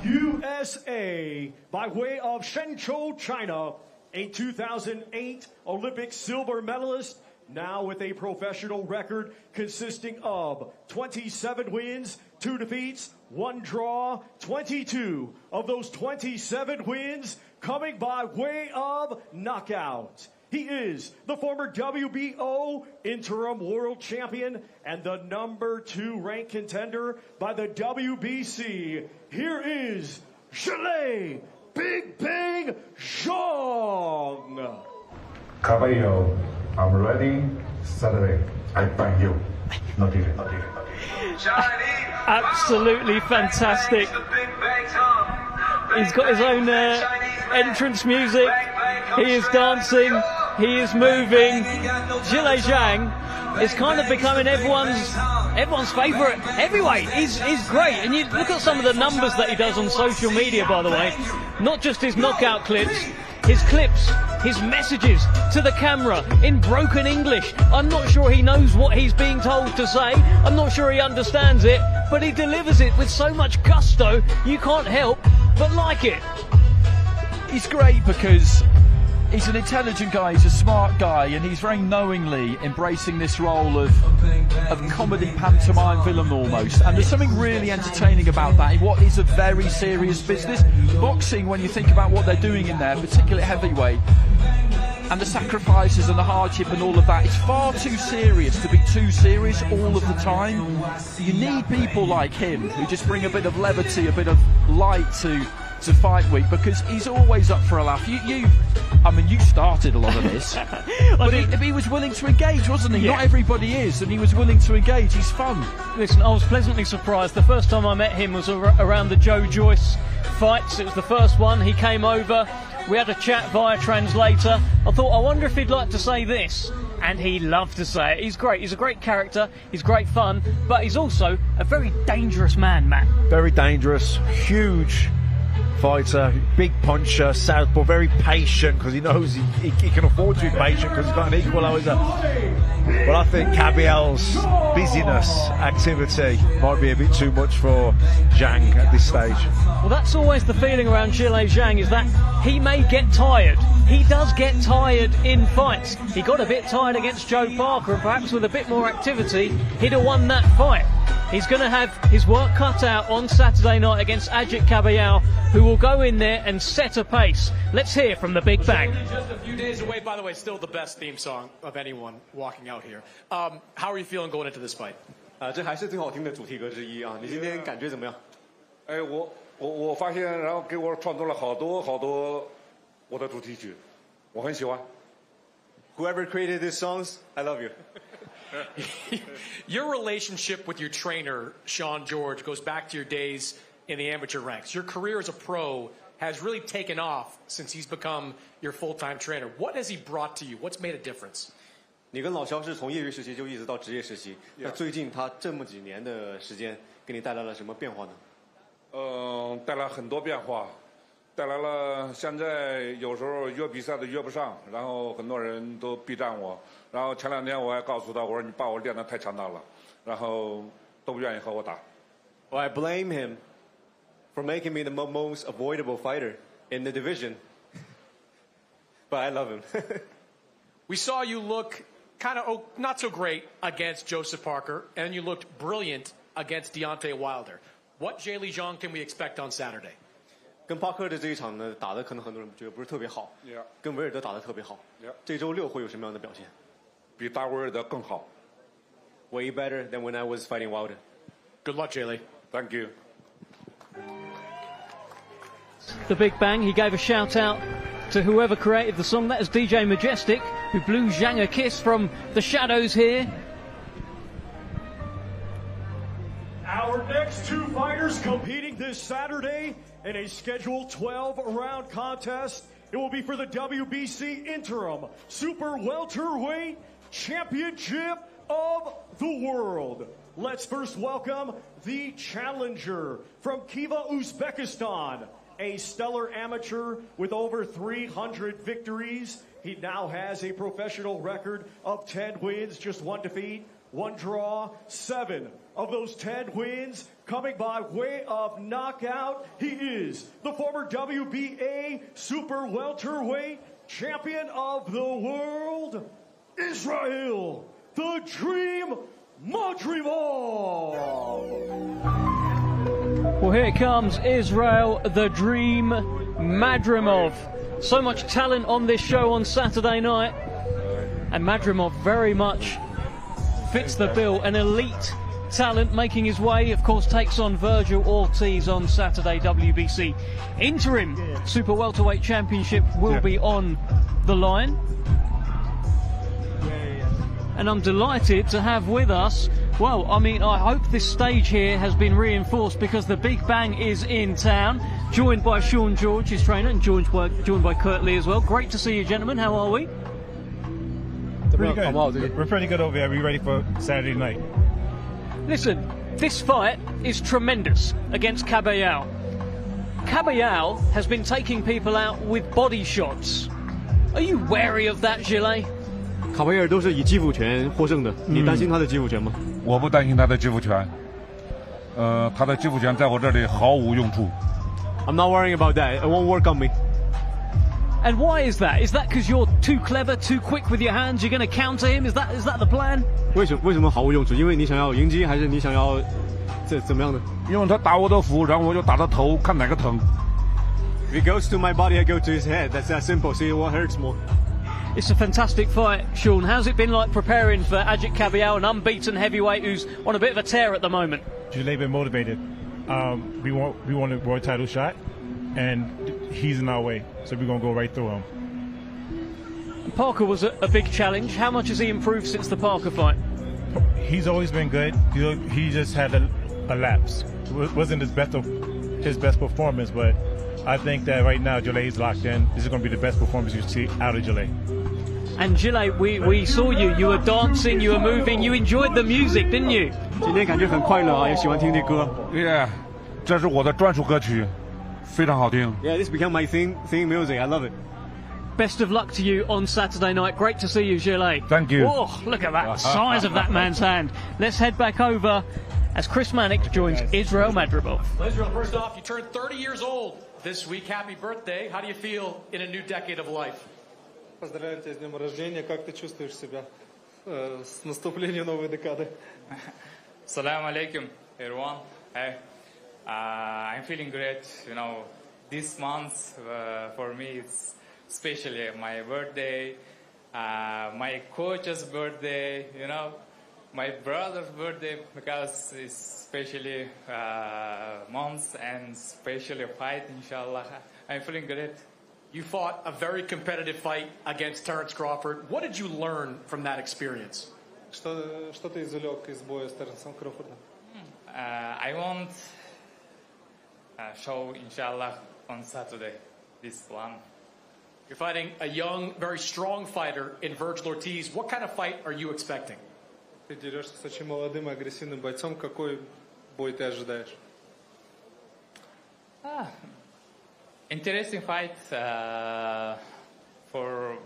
USA, by way of Shenzhou, China, a 2008 Olympic silver medalist, now with a professional record consisting of 27 wins, 2 defeats, 1 draw, 22 of those 27 wins coming by way of knockout. He is the former WBO interim world champion and the #2 ranked contender by the WBC. Here is Zhilei Big Bang Zhang. Kabayel, I'm ready. Saturday, I bang you. Not even. Absolutely fantastic. He's got his own entrance music. He is dancing. He is moving. Zhilei Zhang is kind of becoming everyone's favourite heavyweight. He's great. And you look at some of the numbers that he does on social media, by the way. Not just his knockout clips, his messages to the camera in broken English. I'm not sure he knows what he's being told to say. I'm not sure he understands it, but he delivers it with so much gusto, you can't help but like it. He's great because he's an intelligent guy, he's a smart guy, and he's very knowingly embracing this role of comedy pantomime villain almost. And there's something really entertaining about that in what is a very serious business. Boxing, when you think about what they're doing in there, particularly heavyweight, and the sacrifices and the hardship and all of that, it's far too serious to be too serious all of the time. You need people like him who just bring a bit of levity, a bit of light to fight week, because he's always up for a laugh. You started a lot of this, but he was willing to engage, wasn't he? Yeah. Not everybody is, and he was willing to engage. He's fun. Listen, I was pleasantly surprised. The first time I met him was around the Joe Joyce fights. It was the first one. He came over. We had a chat via translator. I thought, I wonder if he'd like to say this. And he loved to say it. He's great. He's a great character. He's great fun. But he's also a very dangerous man, Matt. Very dangerous. Huge fighter, big puncher, southpaw, very patient because he knows he can afford to be patient because he's got an equaliser. But I think Kabayel's busyness, activity might be a bit too much for Zhang at this stage. Well, that's always the feeling around Zhilei Zhang, is that he may get tired. He does get tired in fights. He got a bit tired against Joe Parker, and perhaps with a bit more activity, he'd have won that fight. He's going to have his work cut out on Saturday night against Agit Kabayel, who will go in there and set a pace. Let's hear from the Big Bang. Just a few days away, by the way, still the best theme song of anyone walking out here. How are you feeling going into this fight? 这还是最好听的主题歌之一啊！你今天感觉怎么样？哎，我发现，然后给我创作了好多我的主题曲，我很喜欢。Whoever created these songs, I love you. Your relationship with your trainer, Sean George, goes back to your days in the amateur ranks. Your career as a pro has really taken off since he's become your full-time trainer. What has he brought to you? What's made a difference? 你跟老肖是从业余时期就一直到职业时期，那最近他这么几年的时间，给你带来了什么变化呢？带来很多变化，带来了现在有时候约比赛都约不上，然后很多人都避战我，然后前2天我还告诉他，我说你把我练得太强大了，然后都不愿意和我打。Well, I blame him for making me the most avoidable fighter in the division, but I love him. We saw you look kind of not so great against Joseph Parker, and you looked brilliant against Deontay Wilder. What Zhilei Zhang can we expect on Saturday? 跟帕克的这一场呢，打的可能很多人觉得不是特别好，跟维尔德打的特别好。这周6会有什么样的表现？比打维尔德更好。Way better than when I was fighting Wilder. Good luck, Zhilei. Thank you. The Big Bang, he gave a shout out to whoever created the song. That is DJ Majestic, who blew Zhang a kiss from the shadows here. Our next two fighters competing this Saturday in a scheduled 12-round contest. It will be for the WBC Interim Super Welterweight Championship of the World. Let's first welcome the challenger from Khiva, Uzbekistan, a stellar amateur with over 300 victories. He now has a professional record of 10 wins, just 1 defeat, 1 draw, 7 of those 10 wins coming by way of knockout. He is the former WBA Super Welterweight Champion of the World, Israil the Dream Madrimov. Well, here comes Israil the Dream Madrimov. So much talent on this show on Saturday night, and Madrimov very much fits the bill. An elite talent making his way, of course, takes on Virgil Ortiz on Saturday. WBC Interim Super Welterweight Championship will be on the line. And I'm delighted to have with us, well, I mean, I hope this stage here has been reinforced because the Big Bang is in town, joined by Sean George, his trainer, and joined by Kurt Lee as well. Great to see you, gentlemen. How are we? Pretty good. We're pretty good over here. We're ready for Saturday night. Listen, this fight is tremendous against Kabayel. Kabayel has been taking people out with body shots. Are you wary of that, Zhilei? 卡维尔都是以基辅拳获胜的，你担心他的基辅拳吗？我不担心他的基辅拳，他的基辅拳在我这里毫无用处。I'm not worrying about that. It won't work on me. And why is that? Is that because you're too clever, too quick with your hands? You're going to counter him? Is that the plan? 为什么毫无用处？因为你想要赢击，还是你想要怎么样的？因为他打我的腹，然后我就打他头，看哪个疼。If it goes to my body, I go to his head. That's that simple. See what hurts more. It's a fantastic fight, Sean. How's it been like preparing for Agit Kabayel, an unbeaten heavyweight who's on a bit of a tear at the moment? Zhilei been motivated. We want a world title shot, and he's in our way, so we're gonna go right through him. Parker was a big challenge. How much has he improved since the Parker fight? He's always been good. He just had a lapse. It wasn't his best performance, but I think that right now Zhilei's locked in. This is going to be the best performance you see out of Zhilei. And Zhilei, we saw you. You were dancing, you were moving, you enjoyed the music, didn't you? 今天感觉很快乐啊，也喜欢听这歌。Yeah， 这是我的专属歌曲。非常好听。 Yeah, this became my theme music. I love it. Best of luck to you on Saturday night. Great to see you, Zhilei. Thank you. Oh, look at that size of that man's hand. Let's head back over as Chris Mannix joins Israil Madrimov. Israil, first off, you turned 30 years old this week. Happy birthday. How do you feel in a new decade of life? Поздравляю тебя с днем рождения. Как ты чувствуешь себя с наступлением новой декады? Assalamu alaikum, everyone. Hey, I'm feeling great. You know, this month for me it's especially my birthday, my coach's birthday. You know, my brother's birthday because it's especially months and especially fight. Inshallah, I'm feeling great. You fought a very competitive fight against Terence Crawford. What did you learn from that experience? Что ты извлек из боя с Теренсом Кроуфордом? I want show inshallah on Saturday this one. You're fighting a young, very strong fighter in Virgil Ortiz. What kind of fight are you expecting? Ты дерешься с очень молодым и агрессивным бойцом. Какой бой ты ожидаешь? Interesting fight for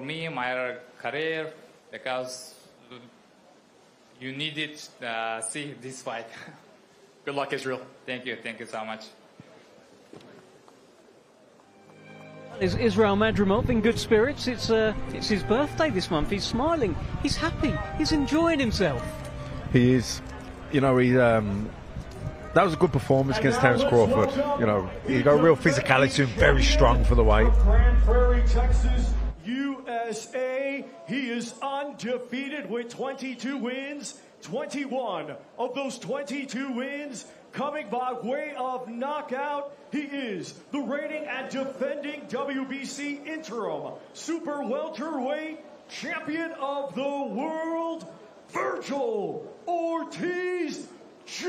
me, my career, because you needed see this fight. Good luck, Israil. Thank you so much. Is Israil Madrimov in good spirits? It's his birthday this month. He's smiling. He's happy. He's enjoying himself. He is. You know, that was a good performance against Terence Crawford. You know, he got real physicality to him, very strong for the weight. Grand Prairie, Texas, USA. He is undefeated with 22 wins. 21 of those 22 wins coming by way of knockout. He is the reigning and defending WBC interim super welterweight champion of the world, Virgil Ortiz Jr.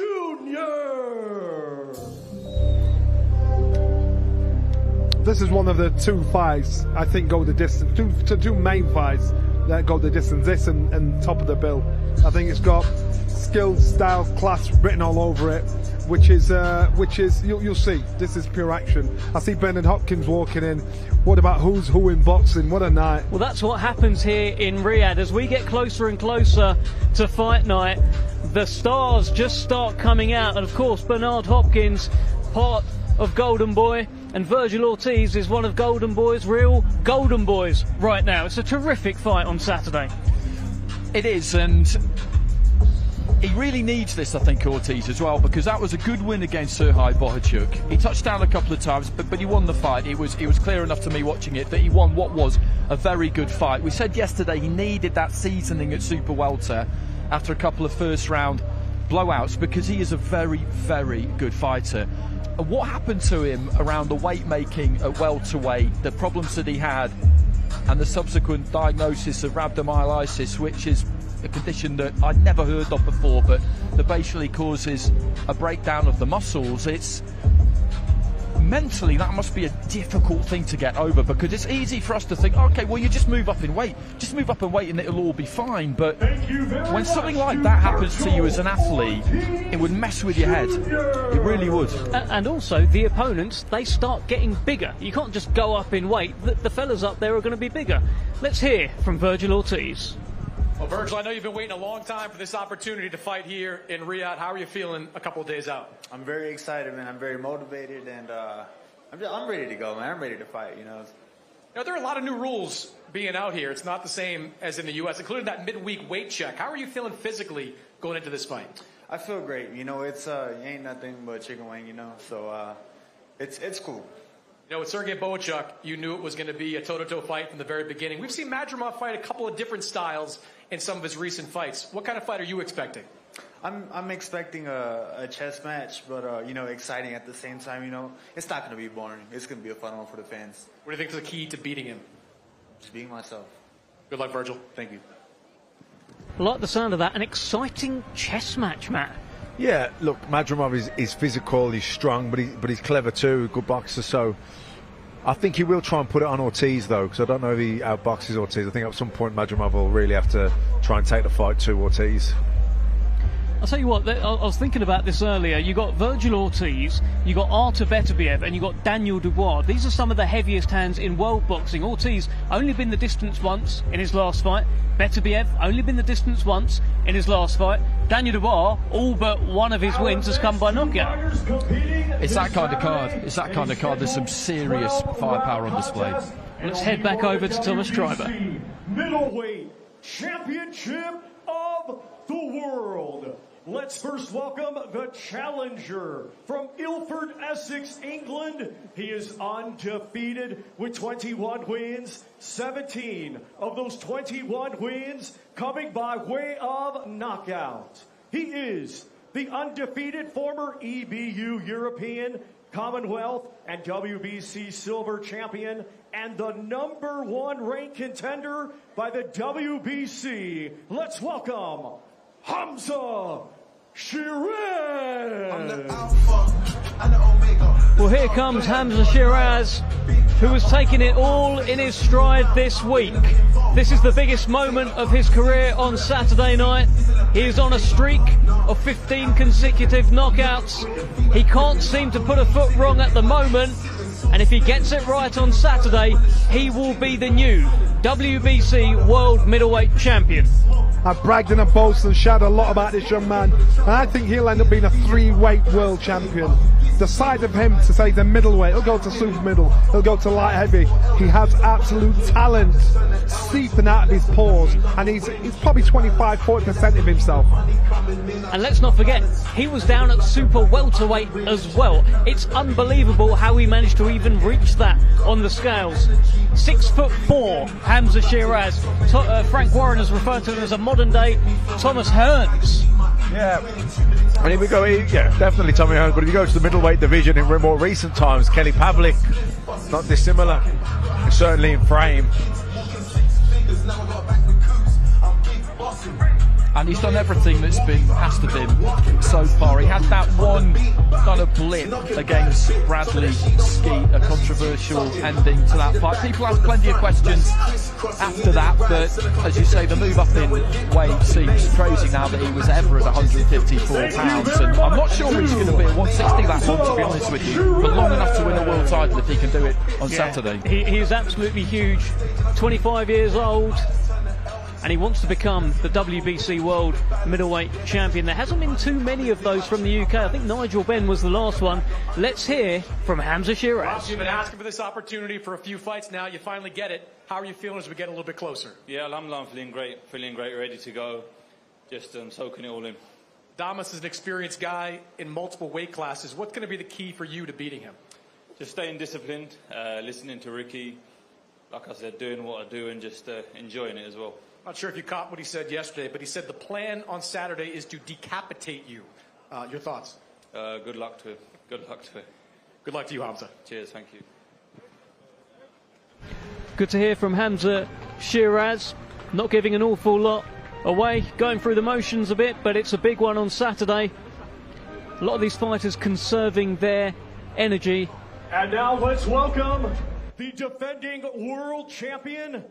This is one of the two fights I think go the distance. Two main fights that go the distance. This and top of the bill. I think it's got skill, style, class written all over it, which is you'll see. This is pure action. I see Bernard Hopkins walking in. What about who's who in boxing? What a night! Well, that's what happens here in Riyadh as we get closer and closer to fight night. The stars just start coming out, and of course Bernard Hopkins, part of Golden Boy, and Virgil Ortiz is one of Golden Boy's real Golden Boys right now. It's a terrific fight on Saturday. It is, and he really needs this, I think, Ortiz, as well, because that was a good win against Serhii Bohachuk. He touched down a couple of times, but he won the fight. It was clear enough to me watching it that he won what was a very good fight. We said yesterday he needed that seasoning at super welter after a couple of first round blowouts, because he is a very, very good fighter. And what happened to him around the weight making at welterweight, the problems that he had, and the subsequent diagnosis of rhabdomyolysis, which is a condition that I'd never heard of before, but that basically causes a breakdown of the muscles. It's mentally, that must be a difficult thing to get over, because it's easy for us to think, okay, well, you just move up in weight and it'll all be fine. But when something like that happens to you as an athlete, it would mess with your head. It really would. And also the opponents, they start getting bigger. You can't just go up in weight. The fellas up there are going to be bigger. Let's hear from Virgil Ortiz. Well, Virgil, I know you've been waiting a long time for this opportunity to fight here in Riyadh. How are you feeling a couple of days out? I'm very excited, man. I'm very motivated, and I'm ready to go, man. I'm ready to fight, you know. There are a lot of new rules being out here. It's not the same as in the U.S., including that midweek weight check. How are you feeling physically going into this fight? I feel great. You know, it's ain't nothing but chicken wing, you know. So it's cool. You know, with Sergey Bohachuk, you knew it was going to be a toe-to-toe fight from the very beginning. We've seen Madrimov fight a couple of different styles in some of his recent fights. What kind of fight are you expecting? I'm expecting a chess match, but you know, exciting at the same time. You know, it's not going to be boring. It's going to be a fun one for the fans. What do you think is the key to beating him? Just being myself. Good luck, Virgil. Thank you. I like the sound of that. An exciting chess match, Matt. Yeah, look, Madrimov is physical, he's strong, but he's clever too, good boxer. So I think he will try and put it on Ortiz, though, because I don't know if he outboxes Ortiz. I think at some point Madrimov will really have to try and take the fight to Ortiz. I'll tell you what, I was thinking about this earlier. You got Virgil Ortiz, you got Artur Beterbiev, and you got Daniel Dubois. These are some of the heaviest hands in world boxing. Ortiz only been the distance once in his last fight. Beterbiev only been the distance once in his last fight. Daniel Dubois, all but one of his wins has come by knockout. It's that kind of card. It's that kind of card. There's some serious firepower on display. Let's head back over to Thomas Schreiber. Middleweight Championship of the World. Let's first welcome the challenger from Ilford, Essex, England. He is undefeated with 21 wins, 17 of those 21 wins coming by way of knockout. He is the undefeated former EBU European, Commonwealth, and WBC silver champion, and the #1 ranked contender by the WBC. Let's welcome Hamzah Sheeraz. Well, here comes Hamzah Sheeraz, who has taken it all in his stride this week. This is the biggest moment of his career on Saturday night. He is on a streak of 15 consecutive knockouts. He can't seem to put a foot wrong at the moment, and if he gets it right on Saturday, he will be the new WBC World Middleweight Champion. I've bragged and I've boasted and shouted a lot about this young man, and I think he'll end up being a 3-weight world champion. The size of him to say he's a middleweight, he'll go to super middle, he'll go to light heavy. He has absolute talent seeping out of his pores, and he's probably 25-40% of himself. And let's not forget, he was down at super welterweight as well. It's unbelievable how he managed to even reach that on the scales. 6'4", Hamzah Sheeraz. Frank Warren has referred to him as a modern-day Thomas Hearns. Yeah, and here we go. Yeah, definitely Tommy Hearns. But if you go to the middleweight division in more recent times, Kelly Pavlik, not dissimilar, certainly in frame. And he's done everything that's been asked of him so far. He had that one kind of blip against Bradley Skeet, a controversial ending to that fight. People asked plenty of questions after that, but as you say, the move up in weight seems crazy now that he was ever at 154 pounds. And I'm not sure he's going to be at 160 that long, to be honest with you, but long enough to win a world title if he can do it on Saturday. He is absolutely huge, 25 years old. And he wants to become the WBC World Middleweight Champion. There hasn't been too many of those from the UK. I think Nigel Benn was the last one. Let's hear from Hamzah Sheeraz. You've been asking for this opportunity for a few fights now. You finally get it. How are you feeling as we get a little bit closer? Yeah, alhamdulillah, I'm feeling great, ready to go. Just soaking it all in. Damas is an experienced guy in multiple weight classes. What's going to be the key for you to beating him? Just staying disciplined, listening to Ricky, like I said, doing what I do and just enjoying it as well. Not sure if you caught what he said yesterday, but he said the plan on Saturday is to decapitate you. Your thoughts? Good luck to it. Good luck to it. Good luck to you, Hamzah. Cheers, thank you. Good to hear from Hamzah Sheeraz. Not giving an awful lot away, going through the motions a bit, but it's a big one on Saturday. A lot of these fighters conserving their energy. And now let's welcome the defending world champion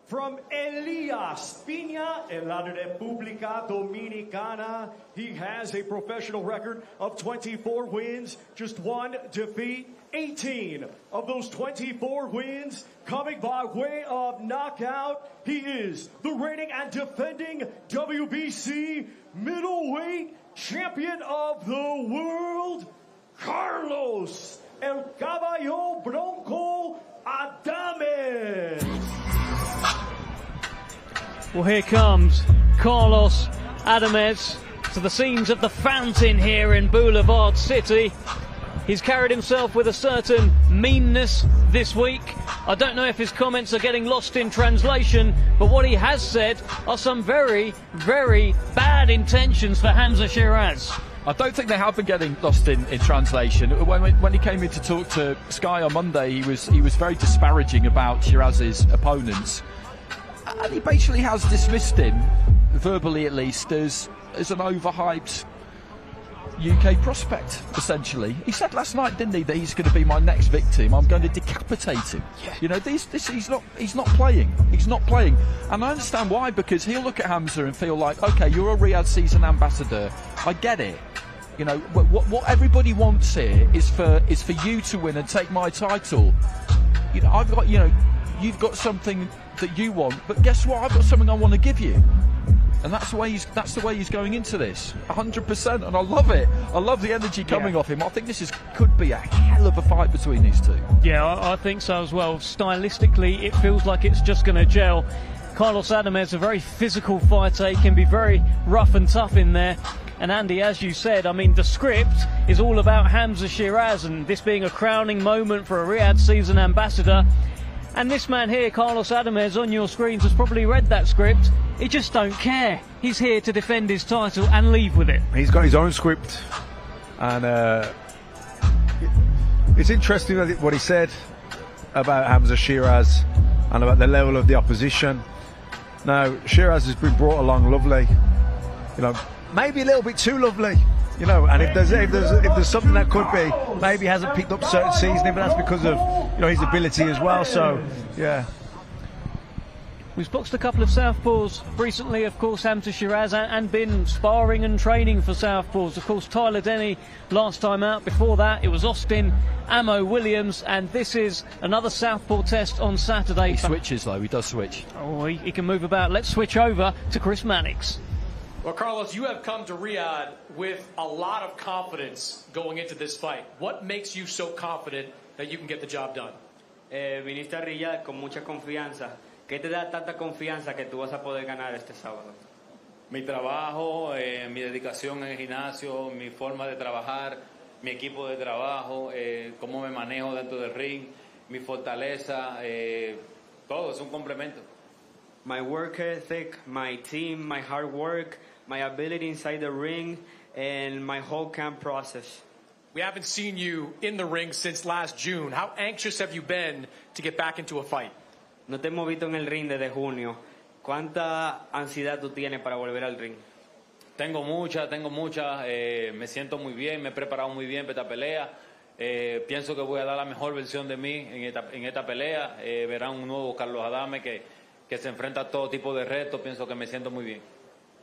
from Elias Piña en la República Dominicana. He has a professional record of 24 wins, just 1 defeat. 18 of those 24 wins coming by way of knockout. He is the reigning and defending WBC middleweight champion of the world, Carlos El Caballo Bronco Adames. Well, here comes Carlos Adames to the scenes of the fountain here in Boulevard City. He's carried himself with a certain meanness this week. I don't know if his comments are getting lost in translation, but what he has said are some very, very bad intentions for Hamzah Sheeraz. I don't think they have been getting lost in translation. When he came in to talk to Sky on Monday, he was very disparaging about Sheeraz's opponents. And he basically has dismissed him, verbally at least, as an overhyped UK prospect, essentially. He said last night, didn't he, that he's going to be my next victim. I'm going to decapitate him. Yeah. You know, he's not playing. He's not playing. And I understand why, because he'll look at Hamzah and feel like, okay, you're a Riyadh season ambassador. I get it. You know, what everybody wants here is for you to win and take my title. You know, I've got, you know, you've got something that you want, but guess what? I've got something I want to give you. And that's the way he's going into this, 100%, and I love it. I love the energy coming off him. I think this could be a hell of a fight between these two. Yeah, I think so as well. Stylistically, it feels like it's just going to gel. Carlos Adamez, a very physical fighter. He can be very rough and tough in there. And Andy, as you said, I mean, the script is all about Hamzah Sheeraz, and this being a crowning moment for a Riyadh season ambassador. And this man here, Carlos Adamez, on your screens, has probably read that script. He just don't care. He's here to defend his title and leave with it. He's got his own script. And it's interesting what he said about Hamzah Sheeraz and about the level of the opposition. Now, Sheeraz has been brought along lovely. You know, maybe a little bit too lovely. You know, and if there's something that could be, maybe he hasn't picked up certain seasoning, but that's because of, you know, his ability as well. So, yeah. We've boxed a couple of southpaws recently, of course, Hamzah Sheeraz, and been sparring and training for southpaws. Of course, Tyler Denny last time out. Before that, it was Austin Ammo Williams, and this is another southpaw test on Saturday. He switches, though. He does switch. Oh, he can move about. Let's switch over to Chris Mannix. Well, Carlos, you have come to Riyadh with a lot of confidence going into this fight. What makes you so confident that you can get the job done? Viniste a Riyadh con mucha confianza. ¿Qué te da tanta confianza que tú vas a poder ganar este sábado? Mi trabajo, mi dedicación en el gimnasio, mi forma de trabajar, mi equipo de trabajo, cómo me manejo dentro del ring, mi fortaleza, todo es un complemento. My work ethic, my team, my hard work, my ability inside the ring, and my whole camp process. We haven't seen you in the ring since last June. How anxious have you been to get back into a fight? No te hemos visto en el ring desde junio. ¿Cuánta ansiedad tú tienes para volver al ring? Tengo mucha. Me siento muy bien, me he preparado muy bien para esta pelea. Pienso que voy a dar la mejor versión de mí en esta pelea. Verán un nuevo Carlos Adame que se enfrenta a todo tipo de retos. Pienso que me siento muy bien.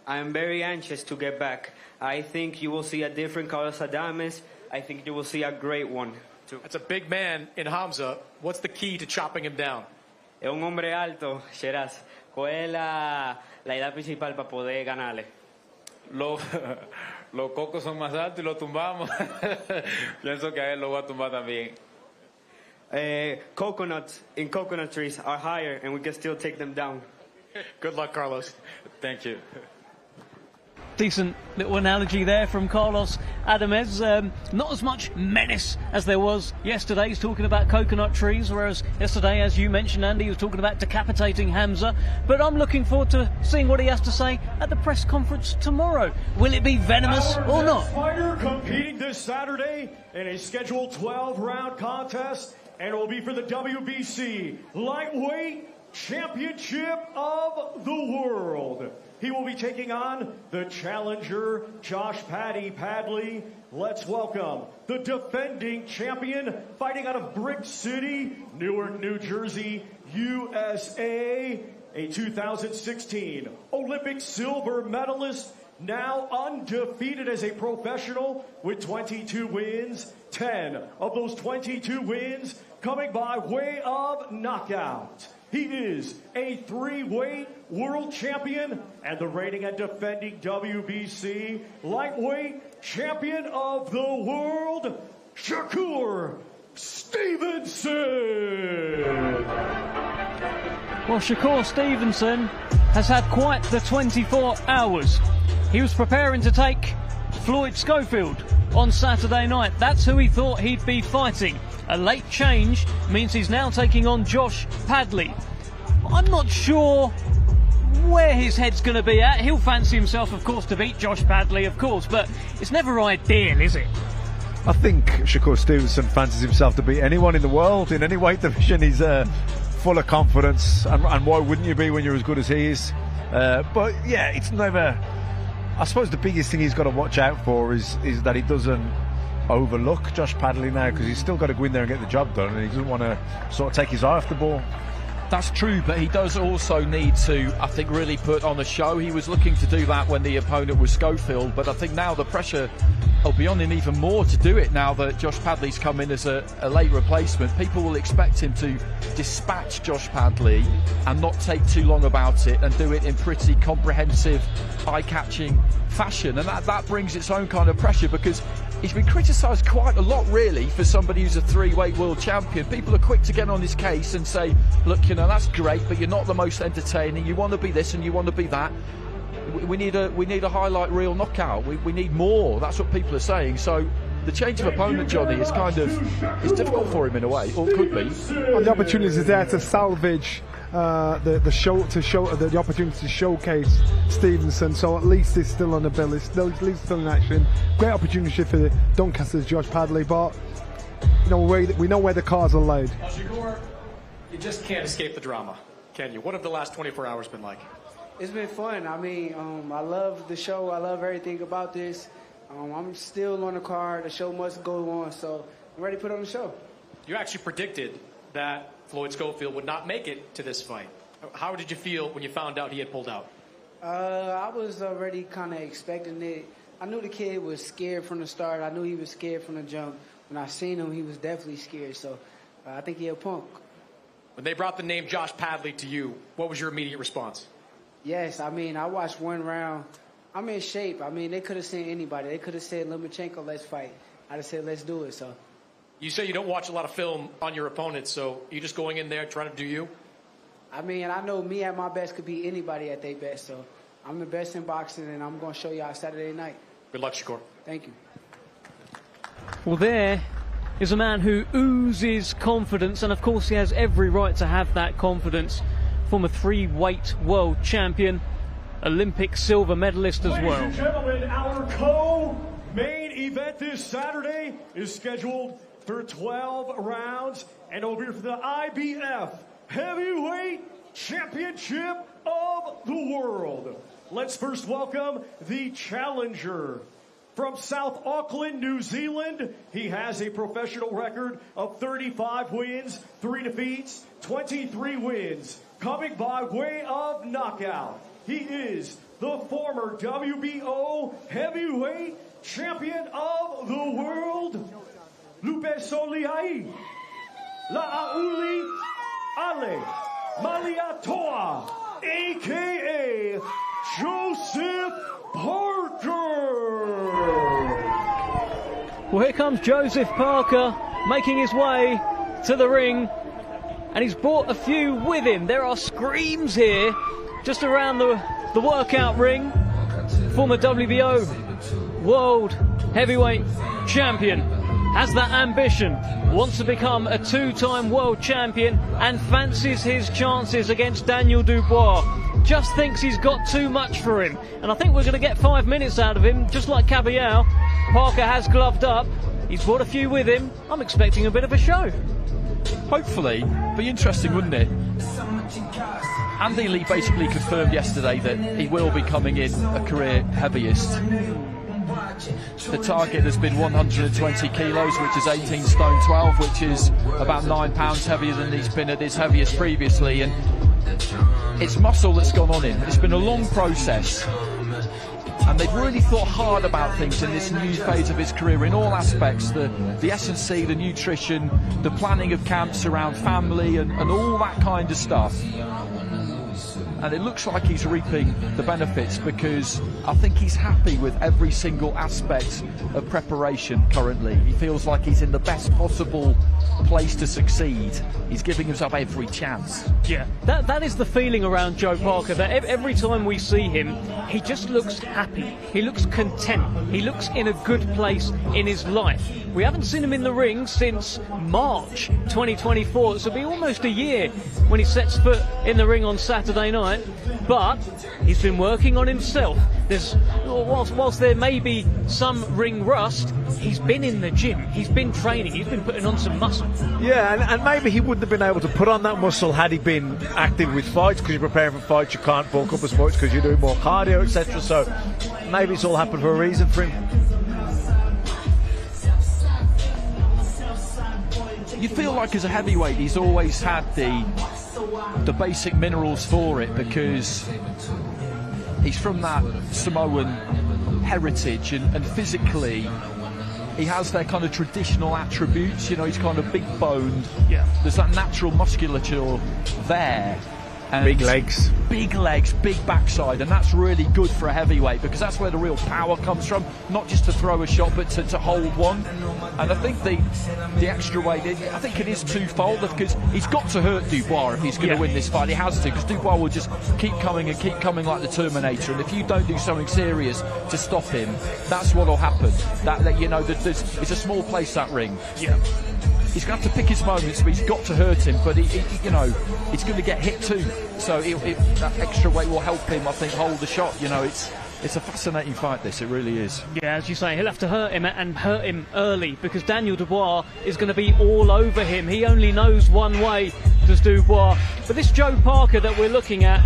I am very anxious to get back. I think you will see a different Carlos Adames. I think you will see a great one. That's a big man in Hamzah. What's the key to chopping him down? Es un hombre alto, Sheeraz. ¿Cuál es la idea principal para poder ganarle? Los cocos son más altos y los tumbamos. Pienso que a él lo voy a tumbar también. Coconuts in coconut trees are higher, and we can still take them down. Good luck, Carlos. Thank you. Decent little analogy there from Carlos Adamez. Not as much menace as there was yesterday. He's talking about coconut trees, whereas yesterday, as you mentioned, Andy, he was talking about decapitating Hamzah. But I'm looking forward to seeing what he has to say at the press conference tomorrow. Will it be venomous or not? Fighter competing this Saturday in a scheduled 12-round contest, and it will be for the WBC Lightweight Championship of the World. He will be taking on the challenger, Josh Padley. Let's welcome the defending champion, fighting out of Brick City, Newark, New Jersey, USA, a 2016 Olympic silver medalist, now undefeated as a professional with 22 wins, 10 of those 22 wins coming by way of knockout. He is a 3-weight world champion and the reigning and defending WBC lightweight champion of the world, Shakur Stevenson. Well, Shakur Stevenson has had quite the 24 hours. He was preparing to take Floyd Schofield on Saturday night. That's who he thought he'd be fighting. A late change means he's now taking on Josh Padley. I'm not sure where his head's going to be at. He'll fancy himself, of course, to beat Josh Padley, of course, but it's never ideal, is it? I think Shakur Stevenson fancies himself to beat anyone in the world in any weight division. He's full of confidence, and why wouldn't you be when you're as good as he is? But yeah, it's never I suppose the biggest thing he's got to watch out for is that he doesn't overlook Josh Padley now, because he's still got to go in there and get the job done, and he doesn't want to sort of take his eye off the ball. That's true, but he does also need to, I think, really put on a show. He was looking to do that when the opponent was Schofield, but I think now the pressure will be on him even more to do it now that Josh Padley's come in as a late replacement. People will expect him to dispatch Josh Padley and not take too long about it and do it in pretty comprehensive, eye-catching fashion, and that brings its own kind of pressure, because he's been criticised quite a lot, really, for somebody who's a three-weight world champion. People are quick to get on his case and say, look, you know, that's great, but you're not the most entertaining. You want to be this and you want to be that. We need a highlight reel knockout. We need more. That's what people are saying. So the change of opponent, Johnny, is kind of, it's difficult for him in a way, or could be. And the opportunity is there to salvage the opportunity to showcase Stevenson, so at least he's still on the bill, he's at least still in action. Great opportunity for the Doncaster's Josh Padley, but you know, we know where the cards are laid. Shakur, you just can't escape the drama, can you? What have the last 24 hours been like? It's been fun. I mean, I love the show. I love everything about this. I'm still on the card. The show must go on, so I'm ready to put on the show. You actually predicted that Floyd Schofield would not make it to this fight. How did you feel when you found out he had pulled out? I was already kind of expecting it. I knew the kid was scared from the start. I knew he was scared from the jump. When I seen him, he was definitely scared. So I think he's a punk. When they brought the name Josh Padley to you, what was your immediate response? Yes, I mean, I watched one round. I'm in shape. I mean, they could have sent anybody. They could have said, Lomachenko, let's fight. I'd have said, let's do it. So. You say you don't watch a lot of film on your opponents, so you're just going in there trying to do you? I mean, I know me at my best could beat anybody at their best, so I'm the best in boxing, and I'm going to show y'all Saturday night. Good luck, Shakur. Thank you. Well, there is a man who oozes confidence, and of course he has every right to have that confidence. Former three-weight world champion, Olympic silver medalist as well. Ladies and gentlemen, our co-main event this Saturday is scheduled for 12 rounds, and it'll be for the IBF Heavyweight Championship of the World. Let's first welcome the challenger. From South Auckland, New Zealand, he has a professional record of 35 wins, 3 defeats, 23 wins, coming by way of knockout. He is the former WBO Heavyweight Champion of the World, Lupe Soliai, La'auli Ale Maliatoa, a.k.a. Joseph Parker. Well, here comes Joseph Parker making his way to the ring, and he's brought a few with him. There are screams here just around the workout ring. Former WBO World Heavyweight Champion has that ambition, wants to become a two-time world champion, and fancies his chances against Daniel Dubois. Just thinks he's got too much for him, and I think we're going to get 5 minutes out of him, just like Kabayel. Parker has gloved up, he's brought a few with him. I'm expecting a bit of a show. Hopefully. Be interesting, wouldn't it? Andy Lee basically confirmed yesterday that he will be coming in a career heaviest. The target has been 120 kilos, which is 18 stone 12, which is about 9 pounds heavier than he's been at his heaviest previously, and it's muscle that's gone on him. It's been a long process, and they've really thought hard about things in this new phase of his career in all aspects, the S&C, the nutrition, the planning of camps around family, and all that kind of stuff. And it looks like he's reaping the benefits, because I think he's happy with every single aspect of preparation currently. He feels like he's in the best possible place to succeed. He's giving himself every chance. Yeah, that is the feeling around Joe Parker, that every time we see him, he just looks happy. He looks content. He looks in a good place in his life. We haven't seen him in the ring since March 2024. So it'll be almost a year when he sets foot in the ring on Saturday night. But he's been working on himself. whilst there may be some ring rust, he's been in the gym, he's been training, he's been putting on some muscle. Yeah, and maybe he wouldn't have been able to put on that muscle had he been active with fights, because you're preparing for fights, you can't bulk up as much because you're doing more cardio, etc. So maybe it's all happened for a reason for him. You feel like as a heavyweight he's always had the basic minerals for it, because he's from that Samoan heritage, and physically he has their kind of traditional attributes. You know, he's kind of big boned. Yeah. There's that natural musculature there. And big legs, big backside, and that's really good for a heavyweight, because that's where the real power comes from, not just to throw a shot but to hold one. And I think the extra weight, I think it is twofold, because he's got to hurt Dubois if he's going to win this fight. He has to, because Dubois will just keep coming like the Terminator, and if you don't do something serious to stop him, that's what will happen. That you know, it's a small place, that ring. Yeah. He's going to have to pick his moments, but he's got to hurt him. But you know, he's going to get hit too. So that extra weight will help him, I think, hold the shot. You know, it's a fascinating fight. This, it really is. Yeah, as you say, he'll have to hurt him, and hurt him early, because Daniel Dubois is going to be all over him. He only knows one way, does Dubois. But this Joe Parker that we're looking at,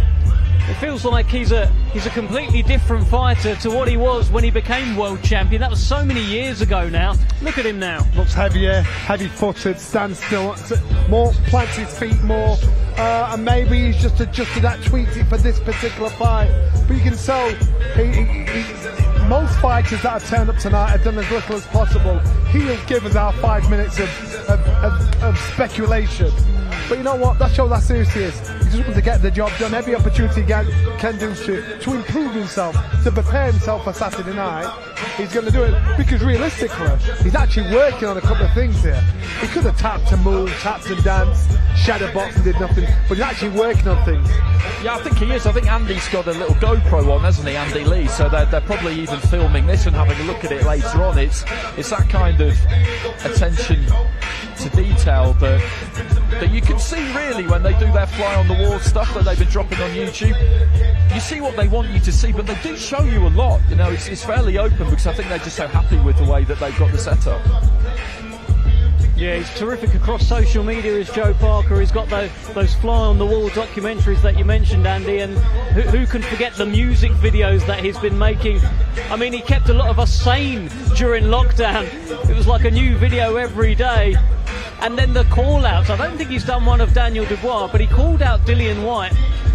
it feels like he's a completely different fighter to what he was when he became world champion. That was so many years ago now. Look at him now. Looks heavier, heavy-footed, stands still, more, plants his feet more, and maybe he's just adjusted that, tweaked it for this particular fight. But you can tell, most fighters that have turned up tonight have done as little as possible. He'll give us our 5 minutes of speculation. But you know what? That shows how serious he is. He just wants to get the job done. Every opportunity he can do to improve himself, to prepare himself for Saturday night, he's going to do it. Because realistically, he's actually working on a couple of things here. He could have tapped and moved, tapped and danced, shadow boxed and did nothing, but he's actually working on things. Yeah, I think he is. I think Andy's got a little GoPro on, hasn't he, Andy Lee? So they're probably even filming this and having a look at it later on. It's that kind of attention to detail that you can see really when they do their fly on the wall stuff that they've been dropping on YouTube. You see what they want you to see, but they do show you a lot. You know, it's fairly open, because I think they're just so happy with the way that they've got the setup. Yeah, he's terrific across social media, is Joe Parker. He's got those fly-on-the-wall documentaries that you mentioned, Andy, and who can forget the music videos that he's been making. I mean, he kept a lot of us sane during lockdown. It was like a new video every day. And then the call-outs. I don't think he's done one of Daniel Dubois, but he called out Dillian Whyte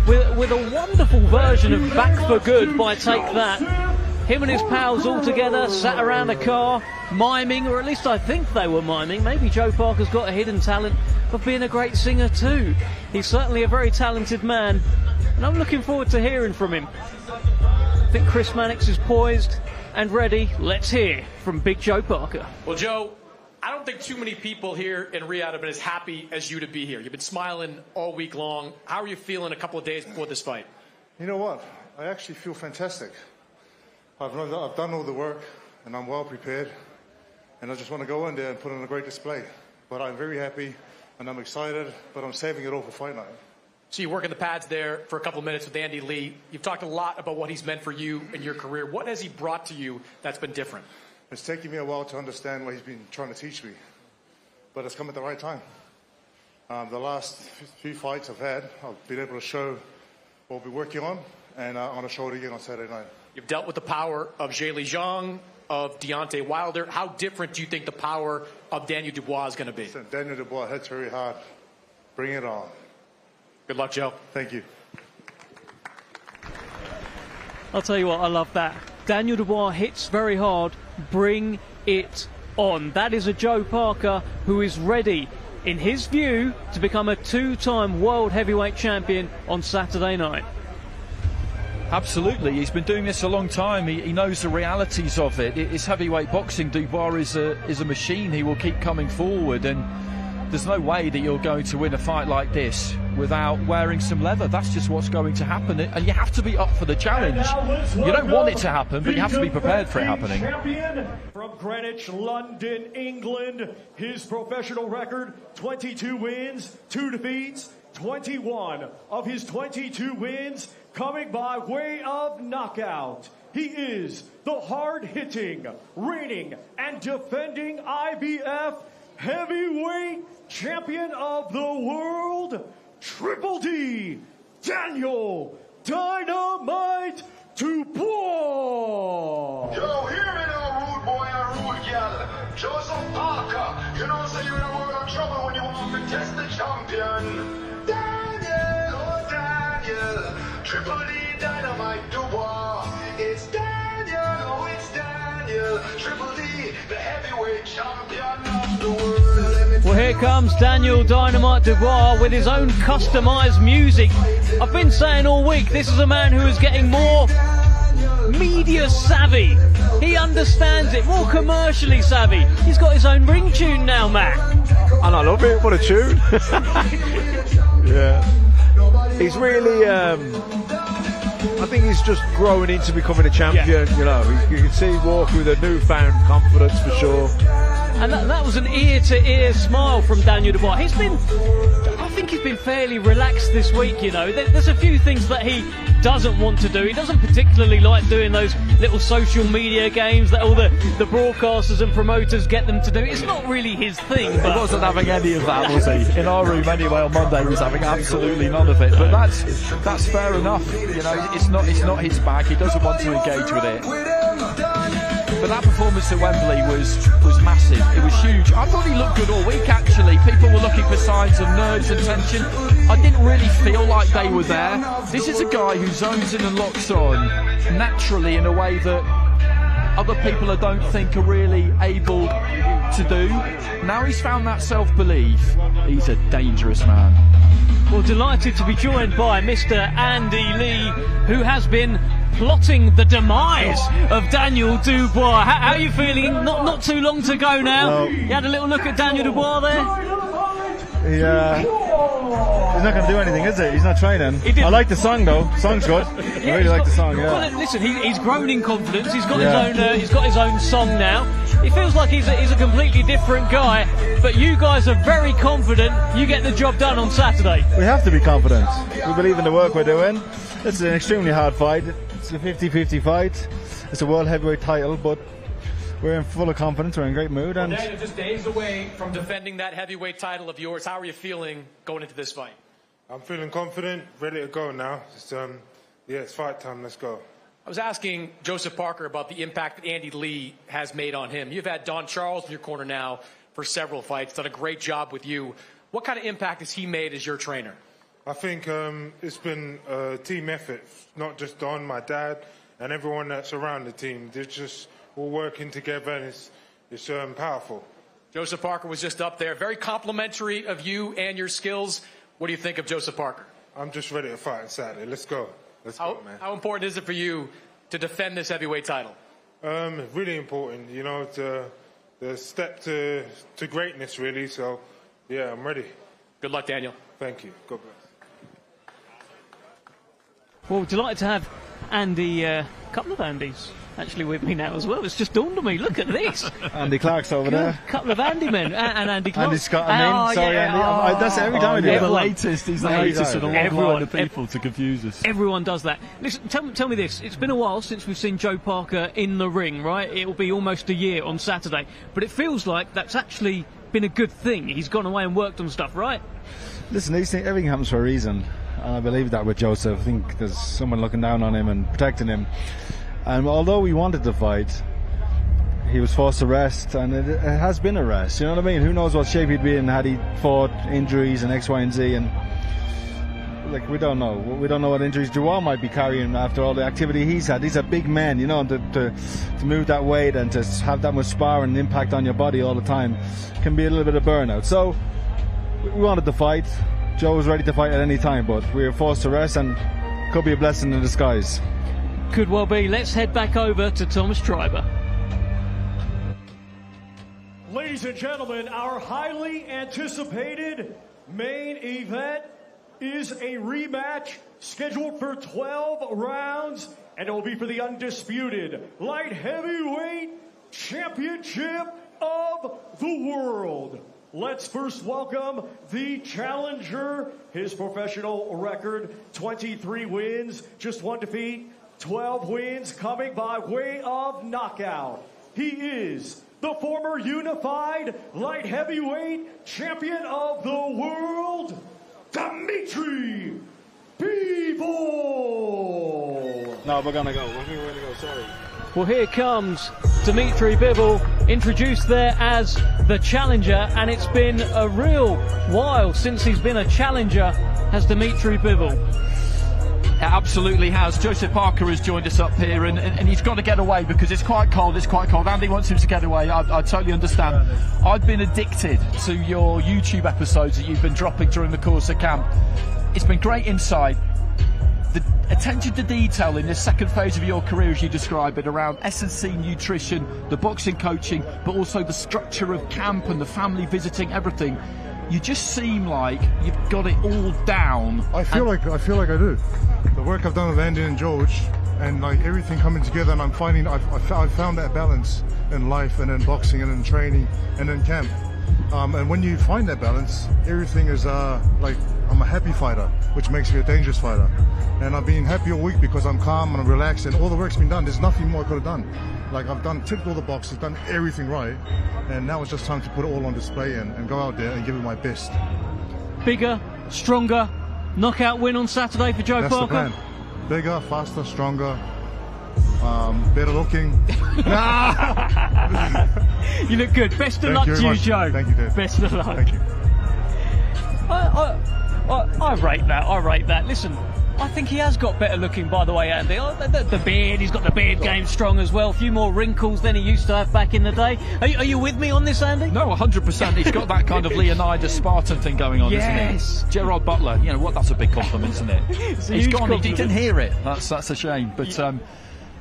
with a wonderful version of Back for Good by Take That. Him and his pals all together, sat around a car, miming, or at least I think they were miming. Maybe Joe Parker's got a hidden talent of being a great singer too. He's certainly a very talented man, and I'm looking forward to hearing from him. I think Chris Mannix is poised and ready. Let's hear from Big Joe Parker. Well, Joe, I don't think too many people here in Riyadh have been as happy as you to be here. You've been smiling all week long. How are you feeling a couple of days before this fight? You know what? I actually feel fantastic. I've done all the work, and I'm well prepared, and I just want to go in there and put on a great display. But I'm very happy, and I'm excited, but I'm saving it all for fight night. So you work in the pads there for a couple of minutes with Andy Lee. You've talked a lot about what he's meant for you in your career. What has he brought to you that's been different? It's taken me a while to understand what he's been trying to teach me, but it's come at the right time. The last few fights I've had, I've been able to show what we're working on, and I want to show it again on Saturday night. You've dealt with the power of Zhilei Zhang, of Deontay Wilder. How different do you think the power of Daniel Dubois is going to be? Listen, Daniel Dubois hits very hard. Bring it on. Good luck, Joe. Thank you. I'll tell you what, I love that. Daniel Dubois hits very hard. Bring it on. That is a Joe Parker who is ready, in his view, to become a two-time world heavyweight champion on Saturday night. Absolutely, he's been doing this a long time. He knows the realities of it. It's heavyweight boxing. Dubois is a machine. He will keep coming forward, and there's no way that you're going to win a fight like this without wearing some leather. That's just what's going to happen, and you have to be up for the challenge. You don't want it to happen, but you have to be prepared for it happening. From Greenwich, London, England, his professional record, 22 wins, 2 defeats, 21 of his 22 wins coming by way of knockout. he is the hard-hitting, reigning, and defending IBF heavyweight champion of the world, Triple D, Daniel Dynamite Dubois. Yo, hear me now, rude boy and rude girl. Joseph Parker, you know, say you're in a world of trouble when you want to test the champion. Daniel, oh Daniel, Triple D Dynamite Dubois. It's Daniel, oh it's Daniel, Triple D, the heavyweight champion of the world. Well, here comes Daniel Dynamite Dubois with his own customised music. I've been saying all week, this is a man who is getting more media savvy. He understands it, more commercially savvy. He's got his own ring tune now, Matt. And I love it, what a tune. Yeah. He's really, I think he's just growing into becoming a champion, you know. You can see he's walking with a newfound confidence for sure. And that was an ear-to-ear smile from Daniel Dubois. I think he's been fairly relaxed this week, you know. There's a few things that he doesn't want to do. He doesn't particularly like doing those little social media games that all the broadcasters and promoters get them to do. It's not really his thing. He wasn't having any of that, was he? In our room anyway on Monday, he was having absolutely none of it. But that's fair enough. You know, it's not his bag. He doesn't want to engage with it. But that performance at Wembley was massive. It was huge. I thought he looked good all week, actually. People were looking for signs of nerves and tension. I didn't really feel like they were there. This is a guy who zones in and locks on naturally in a way that other people I don't think are really able to do. Now he's found that self-belief. He's a dangerous man. Well, delighted to be joined by Mr. Andy Lee, who has been plotting the demise of Daniel Dubois. How are you feeling? Not too long to go now. No. You had a little look at Daniel Dubois there? Yeah. He's not going to do anything, is he? He's not training. I like the song though. The song's good. I really like the song. Yeah. Well, listen, he's grown in confidence. He's got his own song now. He feels like he's a completely different guy. But you guys are very confident. You get the job done on Saturday. We have to be confident. We believe in the work we're doing. It's an extremely hard fight. It's a 50-50 fight. It's a world heavyweight title, but we're in full of confidence. We're in great mood. And Daniel, just days away from defending that heavyweight title of yours, how are you feeling going into this fight? I'm feeling confident, ready to go now. It's fight time. Let's go. I was asking Joseph Parker about the impact that Andy Lee has made on him. You've had Don Charles in your corner now for several fights, done a great job with you. What kind of impact has he made as your trainer? I think it's been a team effort, not just Don, my dad, and everyone that's around the team. They're just all working together, and it's powerful. Joseph Parker was just up there, very complimentary of you and your skills. What do you think of Joseph Parker? I'm just ready to fight on Saturday. Let's go. Let's go, man. How important is it for you to defend this heavyweight title? Really important, you know, the step to greatness, really. So, yeah, I'm ready. Good luck, Daniel. Thank you. God bless. Well, delighted to have Andy, a couple of Andys actually with me now as well. It's just dawned on me. Look at this. Andy Clark's over there. A couple of Andy men and Andy Clark. Andy Scott and me. Sorry, Andy. That's every time I do it. The latest. He's the latest in a long line of people to confuse us. Everyone does that. Listen, tell me this. It's been a while since we've seen Joe Parker in the ring, right? It will be almost a year on Saturday. But it feels like that's actually been a good thing. He's gone away and worked on stuff, right? Listen, everything happens for a reason. And I believe that with Joseph. I think there's someone looking down on him and protecting him. And although we wanted to fight, he was forced to rest, and it has been a rest. You know what I mean? Who knows what shape he'd be in had he fought injuries and X, Y, and Z. And like we don't know. We don't know what injuries Dubois might be carrying after all the activity he's had. He's a big man, you know, and to move that weight and to have that much sparring and impact on your body all the time can be a little bit of burnout. So we wanted to fight. Joe was ready to fight at any time, but we were forced to rest, and could be a blessing in disguise. Could well be. Let's head back over to Thomas Treiber. Ladies and gentlemen, our highly anticipated main event is a rematch scheduled for 12 rounds, and it will be for the undisputed light heavyweight championship of the world. Let's first welcome the challenger. His professional record, 23 wins, just 1 defeat, 12 wins coming by way of knockout. He is the former unified light heavyweight champion of the world, Dmitry Bivol. No, we're gonna go. I think we're gonna go. Sorry. Well, here comes Dmitry Bivol, introduced there as the challenger, and it's been a real while since he's been a challenger, has Dmitry Bivol. It absolutely has. Joseph Parker has joined us up here, and he's got to get away because it's quite cold. It's quite cold. Andy wants him to get away. I totally understand. I've been addicted to your YouTube episodes that you've been dropping during the course of camp. It's been great insight. The attention to detail in this second phase of your career, as you describe it, around S&C nutrition, the boxing coaching, but also the structure of camp and the family visiting, everything. You just seem like you've got it all down. I feel like I do. The work I've done with Andy and George, and like everything coming together, and I'm finding I've found that balance in life and in boxing and in training and in camp. And when you find that balance, everything is like I'm a happy fighter, which makes me a dangerous fighter. And I've been happy all week because I'm calm and I'm relaxed, and all the work's been done. There's nothing more I could have done. Like I've ticked all the boxes, done everything right, and now it's just time to put it all on display and go out there and give it my best. Bigger, stronger, knockout win on Saturday for Joe Parker. That's the plan. Bigger, faster, stronger, better looking. You look good. Best of luck to you, Joe. Thank you, Dave. Best of luck. Thank you. I rate that. I rate that. Listen, I think he has got better looking, by the way, Andy. The beard, he's got the beard game strong as well. A few more wrinkles than he used to have back in the day. Are you with me on this, Andy? No, 100%. He's got that kind of Leonidas Spartan thing going on, yes. Isn't it? Gerard Butler, you know what? That's a big compliment, isn't it? He's gone. He didn't hear it. That's a shame. But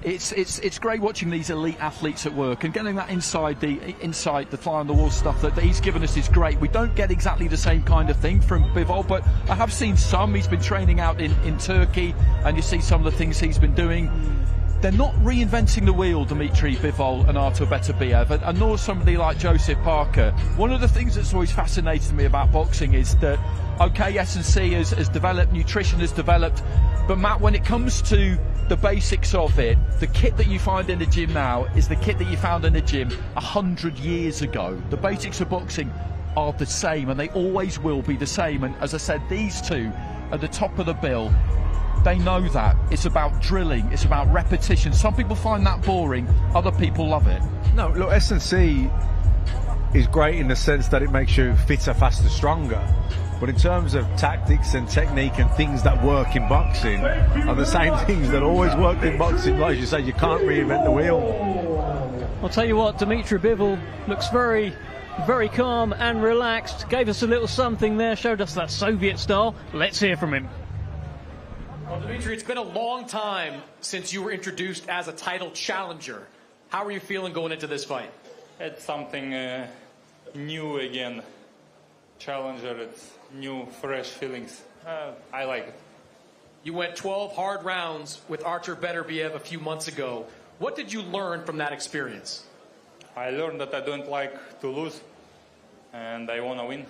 it's great watching these elite athletes at work and getting that inside the fly on the wall stuff that he's given us is great. We don't get exactly the same kind of thing from Bivol, but I have seen some. He's been training out in Turkey, and you see some of the things he's been doing. They're not reinventing the wheel, Dmitry Bivol and Artur Beterbiev, and nor somebody like Joseph Parker. One of the things that's always fascinated me about boxing is that, okay, S&C has developed, nutrition has developed, but Matt, when it comes to the basics of it, the kit that you find in the gym now is the kit that you found in the gym 100 years ago. The basics of boxing are the same, and they always will be the same. And as I said, these two are the top of the bill. They know that. It's about drilling, it's about repetition. Some people find that boring, other people love it. No, look, S&C is great in the sense that it makes you fitter, faster, stronger. But in terms of tactics and technique and things that work in boxing are the same things that always work in boxing. Like you say, you can't reinvent the wheel. I'll tell you what, Dmitry Bivol looks very, very calm and relaxed. Gave us a little something there, showed us that Soviet style. Let's hear from him. Well, Dmitry, it's been a long time since you were introduced as a title challenger. How are you feeling going into this fight? It's something new again. Challenger, it's new, fresh feelings. I like it. You went 12 hard rounds with Artur Beterbiev a few months ago. What did you learn from that experience? I learned that I don't like to lose, and I want to win.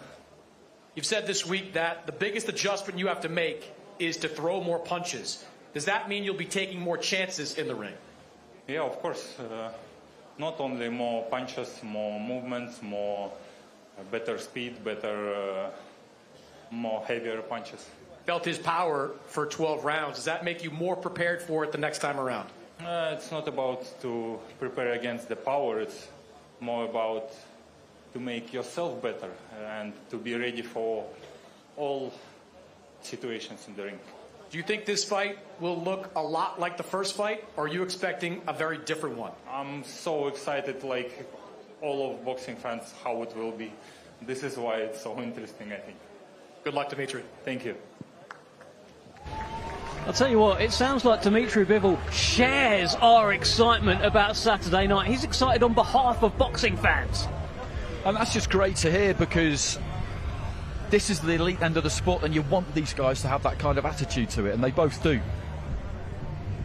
You've said this week that the biggest adjustment you have to make is to throw more punches. Does that mean you'll be taking more chances in the ring? Yeah, of course. Not only more punches, more movements, more better speed, more heavier punches. Felt his power for 12 rounds. Does that make you more prepared for it the next time around? It's not about to prepare against the power. It's more about to make yourself better and to be ready for all situations in the ring. Do you think this fight will look a lot like the first fight, or are you expecting a very different one? I'm so excited, like all of boxing fans, how it will be. This is why it's so interesting, I think. Good luck, Dmitry. Thank you. I'll tell you what, it sounds like Dmitry Bivol shares our excitement about Saturday night. He's excited on behalf of boxing fans. And that's just great to hear, because this is the elite end of the sport, and you want these guys to have that kind of attitude to it, and they both do.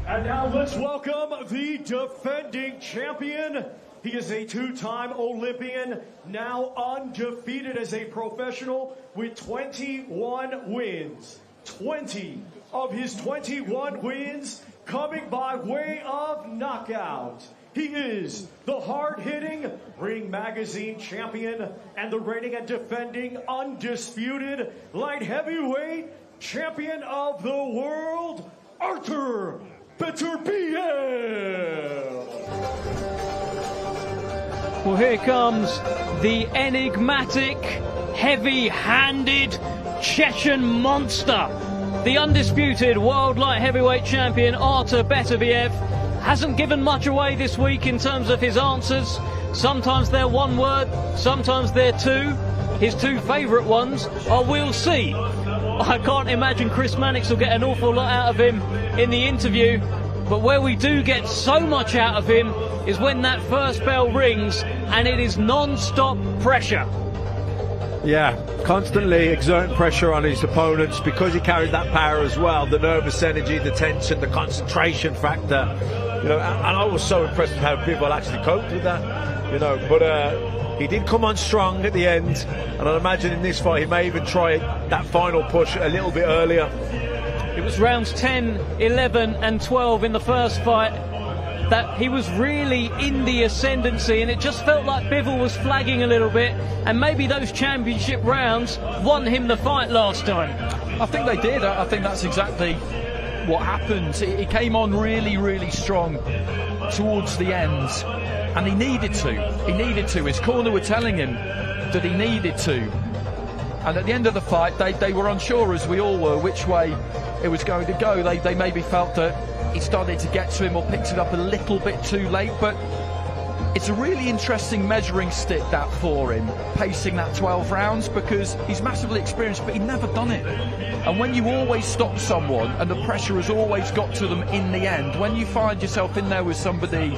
And now let's welcome the defending champion. He is a two-time Olympian, now undefeated as a professional with 21 wins. 20 of his 21 wins coming by way of knockout. He is the hard-hitting Ring Magazine champion and the reigning and defending undisputed light heavyweight champion of the world, Artur Beterbiev. Well, here comes the enigmatic, heavy-handed Chechen monster. The undisputed world light heavyweight champion, Artur Beterbiev, hasn't given much away this week in terms of his answers. Sometimes they're one word, sometimes they're two. His two favourite ones are "we'll see." I can't imagine Chris Mannix will get an awful lot out of him in the interview, but where we do get so much out of him is when that first bell rings and it is non-stop pressure. Yeah, constantly exerting pressure on his opponents because he carried that power as well, the nervous energy, the tension, the concentration factor. You know, and I was so impressed with how Bivol actually coped with that. You know, but he did come on strong at the end, and I'd imagine in this fight he may even try that final push a little bit earlier. It was rounds 10, 11 and 12 in the first fight that he was really in the ascendancy, and it just felt like Bivol was flagging a little bit, and maybe those championship rounds won him the fight last time. I think they did. I think that's exactly what happened. He came on really, really strong towards the end, and he needed to. He needed to. His corner were telling him that he needed to. And at the end of the fight, they were unsure, as we all were, which way it was going to go. They maybe felt that he started to get to him or picked it up a little bit too late, but it's a really interesting measuring stick that for him, pacing that 12 rounds, because he's massively experienced, but he'd never done it. And when you always stop someone and the pressure has always got to them in the end, when you find yourself in there with somebody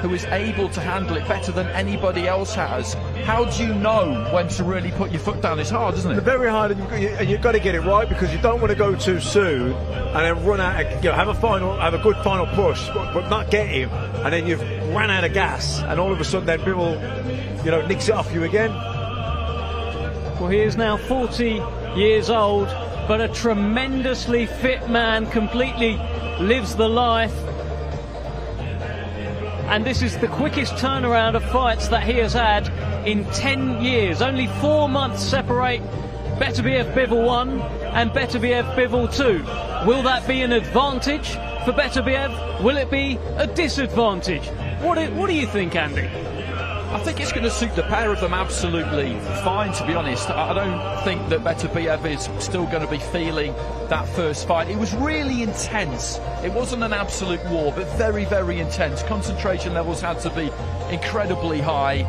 who is able to handle it better than anybody else has, how do you know when to really put your foot down? It's hard, isn't it? It's very hard, and you've got to get it right, because you don't want to go too soon and then run out, have a good final push, but not get him, and then you've ran out of gas, and all of a sudden then Bivol, nicks it off you again. Well, he is now 40 years old, but a tremendously fit man, completely lives the life. And this is the quickest turnaround of fights that he has had in 10 years. Only 4 months separate Beterbiev Bivol 1 and Beterbiev Bivol 2. Will that be an advantage for Beterbiev? Will it be a disadvantage? What do you think, Andy? I think it's going to suit the pair of them absolutely fine, to be honest. I don't think that Beterbiev is still going to be feeling that first fight. It was really intense. It wasn't an absolute war, but very, very intense. Concentration levels had to be incredibly high.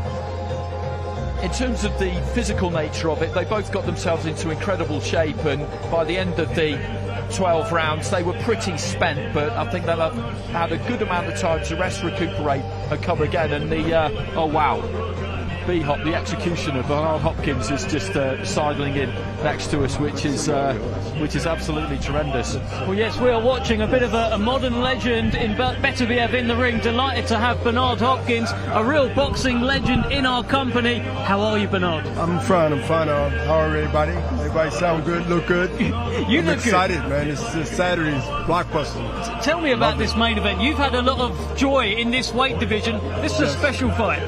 In terms of the physical nature of it, they both got themselves into incredible shape, and by the end of the 12 rounds they were pretty spent, but I think they'll have had a good amount of time to rest, recuperate and come again. And the oh wow, B-Hop, the execution of Bernard Hopkins is just sidling in next to us, which is absolutely tremendous. Well, yes, we are watching a bit of a modern legend in Beterbiev in the ring. Delighted to have Bernard Hopkins, a real boxing legend, in our company. How are you, Bernard? I'm fine. How are everybody? Everybody sound good, look good? I'm excited, man. It's Saturday's blockbuster. Tell me about this main event. You've had a lot of joy in this weight division. This is a special fight.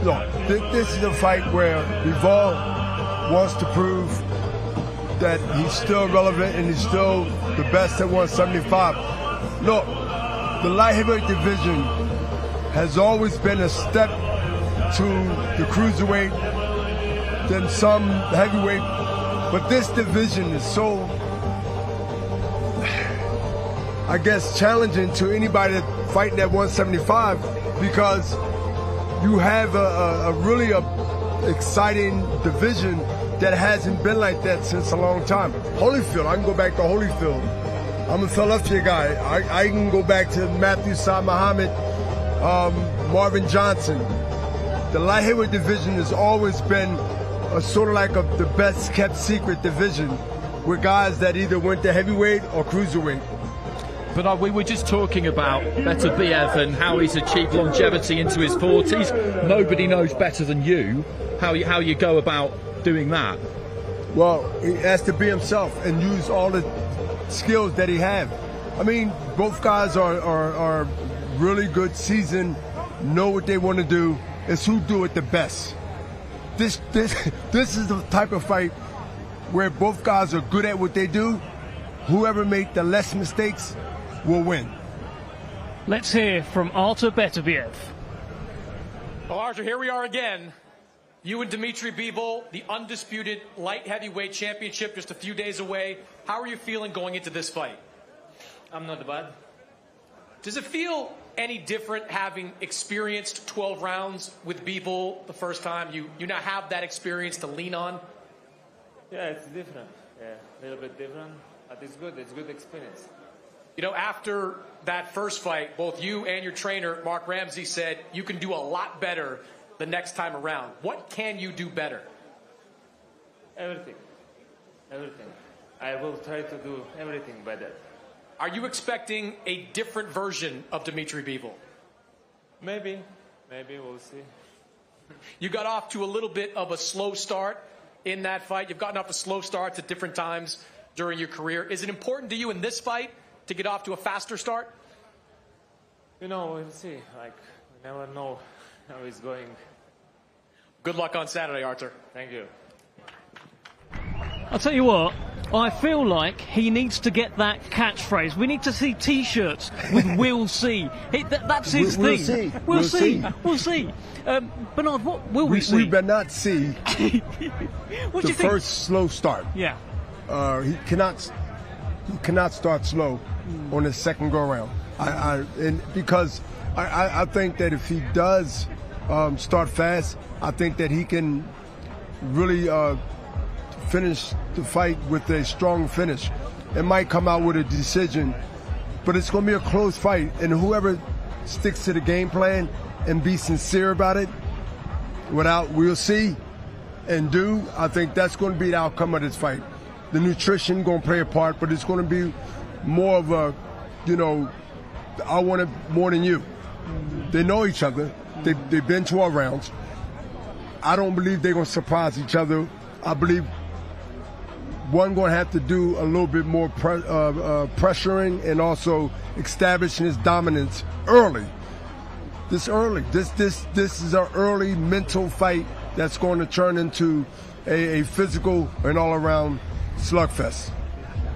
Look, this is a fight where Bivol wants to prove that he's still relevant and he's still the best at 175. Look, the light heavyweight division has always been a step to the cruiserweight, then some heavyweight, but this division is so, I guess, challenging to anybody fighting at 175, because you have a really exciting division that hasn't been like that since a long time. Holyfield, I can go back to Holyfield. I'm a Philadelphia guy. I can go back to Matthew Saad Muhammad, Marvin Johnson. The light heavyweight division has always been sort of like the best kept secret division, with guys that either went to heavyweight or cruiserweight. But we were just talking about Beterbiev and how he's achieved longevity into his 40s. Nobody knows better than you how you go about doing that. Well, he has to be himself and use all the skills that he has. I mean, both guys are really good, seasoned, know what they want to do. It's who do it the best. This is the type of fight where both guys are good at what they do. Whoever made the less mistakes will win. Let's hear from Artur Beterbiev. Well, Artur, here we are again. You and Dmitry Bivol, the undisputed light heavyweight championship, just a few days away. How are you feeling going into this fight? I'm not bad. Does it feel any different having experienced 12 rounds with Bivol the first time? You now have that experience to lean on? Yeah, it's different. Yeah, a little bit different, but it's good. It's good experience. You know, after that first fight, both you and your trainer, Mark Ramsey, said you can do a lot better the next time around. What can you do better? Everything. Everything. I will try to do everything better. Are you expecting a different version of Dmitry Bivol? Maybe. Maybe. We'll see. You got off to a little bit of a slow start in that fight. You've gotten off to slow starts at different times during your career. Is it important to you in this fight to get off to a faster start? You know, we'll see. Like, we never know how it's going. Good luck on Saturday, Artur. Thank you. I'll tell you what, I feel like he needs to get that catchphrase. We need to see T-shirts with "We'll see." That's his We'll thing. see. We'll see. We'll see. Bernard, what will we see? We better not see What do the you think? first slow start. Yeah. He cannot start slow on his second go around. Because I think that if he does start fast, I think that he can really finish the fight with a strong finish. It might come out with a decision, but it's going to be a close fight, and whoever sticks to the game plan and be sincere about it, we'll see and do, I think that's going to be the outcome of this fight. The nutrition going to play a part, but it's going to be more of a, I want it more than you. They know each other. They've been 12 rounds. I don't believe they're going to surprise each other. I believe one going to have to do a little bit more pressuring and also establishing his dominance early. This is an early mental fight that's going to turn into a physical and all-around slugfest.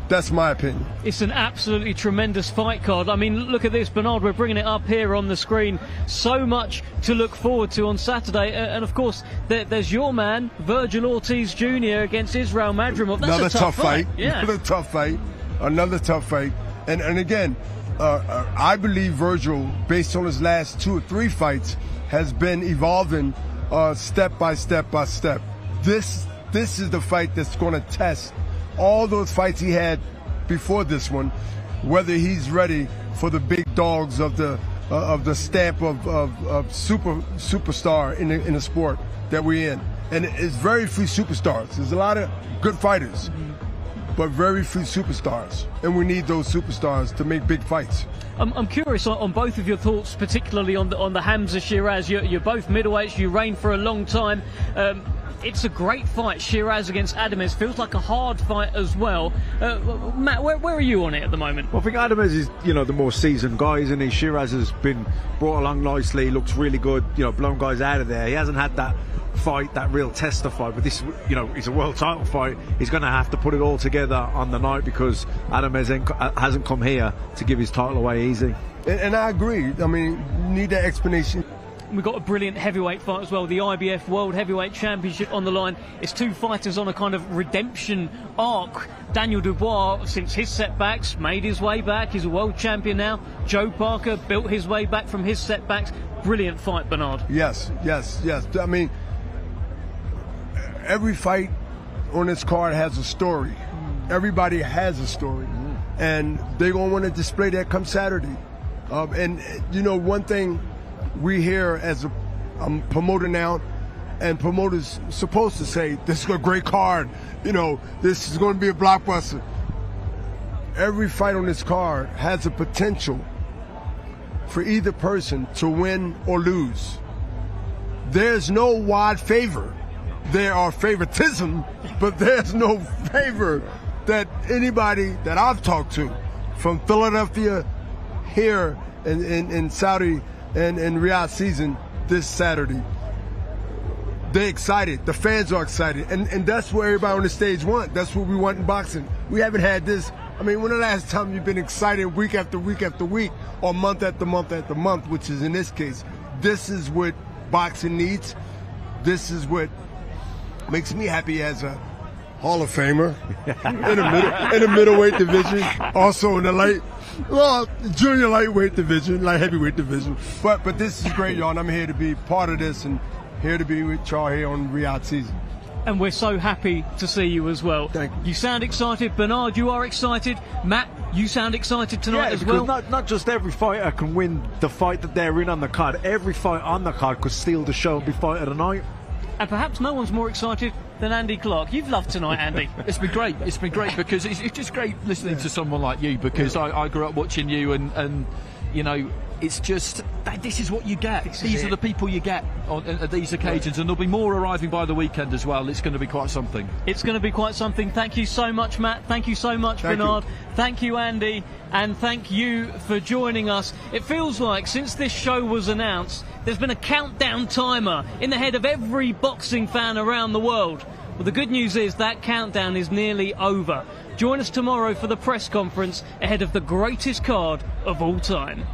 That's my opinion. It's an absolutely tremendous fight card. I mean, look at this, Bernard. We're bringing it up here on the screen. So much to look forward to on Saturday. And, of course, there's your man, Virgil Ortiz Jr. against Israil Madrimov. That's Another a tough fight. Yeah. Another tough fight. And again, I believe Virgil, based on his last 2 or 3 fights, has been evolving step by step by step. This is the fight that's going to test all those fights he had before this one, whether he's ready for the big dogs of the stamp of superstar in the sport that we're in. And it's very few superstars. There's a lot of good fighters, but very few superstars. And we need those superstars to make big fights. I'm curious on both of your thoughts, particularly on the Hamzah Sheeraz. You're both middleweights. You reigned for a long time. It's a great fight. Sheeraz against Adamez feels like a hard fight as well. Matt, where are you on it at the moment? Well, I think Adamez is, the more seasoned guy, isn't he? Sheeraz has been brought along nicely, looks really good, blown guys out of there. He hasn't had that fight, that real tester fight, but this, it's a world title fight. He's going to have to put it all together on the night because Adamez hasn't come here to give his title away easy. And I agree. I mean, you need that explanation. We've got a brilliant heavyweight fight as well, the IBF World Heavyweight Championship on the line. It's 2 fighters on a kind of redemption arc. Daniel Dubois, since his setbacks, made his way back. He's a world champion now. Joe Parker built his way back from his setbacks. Brilliant fight, Bernard. Yes. I mean, every fight on this card has a story. Everybody has a story. And they're going to want to display that come Saturday. One thing we hear as a promoter now, and promoters supposed to say, this is a great card, this is going to be a blockbuster. Every fight on this card has a potential for either person to win or lose. There's no wide favor. There are favoritism, but there's no favor that anybody that I've talked to from Philadelphia here in Saudi and Riyadh season this Saturday. They're excited. The fans are excited. And that's what everybody on the stage want. That's what we want in boxing. We haven't had this. I mean, when the last time you've been excited week after week after week or month after month after month, which is in this case, this is what boxing needs. This is what makes me happy as a Hall of Famer in the middleweight division, also in the junior lightweight division, light heavyweight division. But this is great, y'all. And I'm here to be part of this and here to be with y'all here on Riyadh season. And we're so happy to see you as well. Thank you. You sound excited. Bernard, you are excited. Matt, you sound excited tonight as well. Not just every fighter can win the fight that they're in on the card. Every fight on the card could steal the show and be fight of the night. And perhaps no one's more excited than Andy Clark. You've loved tonight, Andy. It's been great. It's been great because it's just great listening to someone like you, because I grew up watching you and you know, it's just, this is what you get. These are the people you get at these occasions, and there'll be more arriving by the weekend as well. It's going to be quite something. It's going to be quite something. Thank you so much, Matt. Thank you so much, Bernard. Thank you, Andy. And thank you for joining us. It feels like since this show was announced, there's been a countdown timer in the head of every boxing fan around the world. Well, the good news is that countdown is nearly over. Join us tomorrow for the press conference ahead of the greatest card of all time.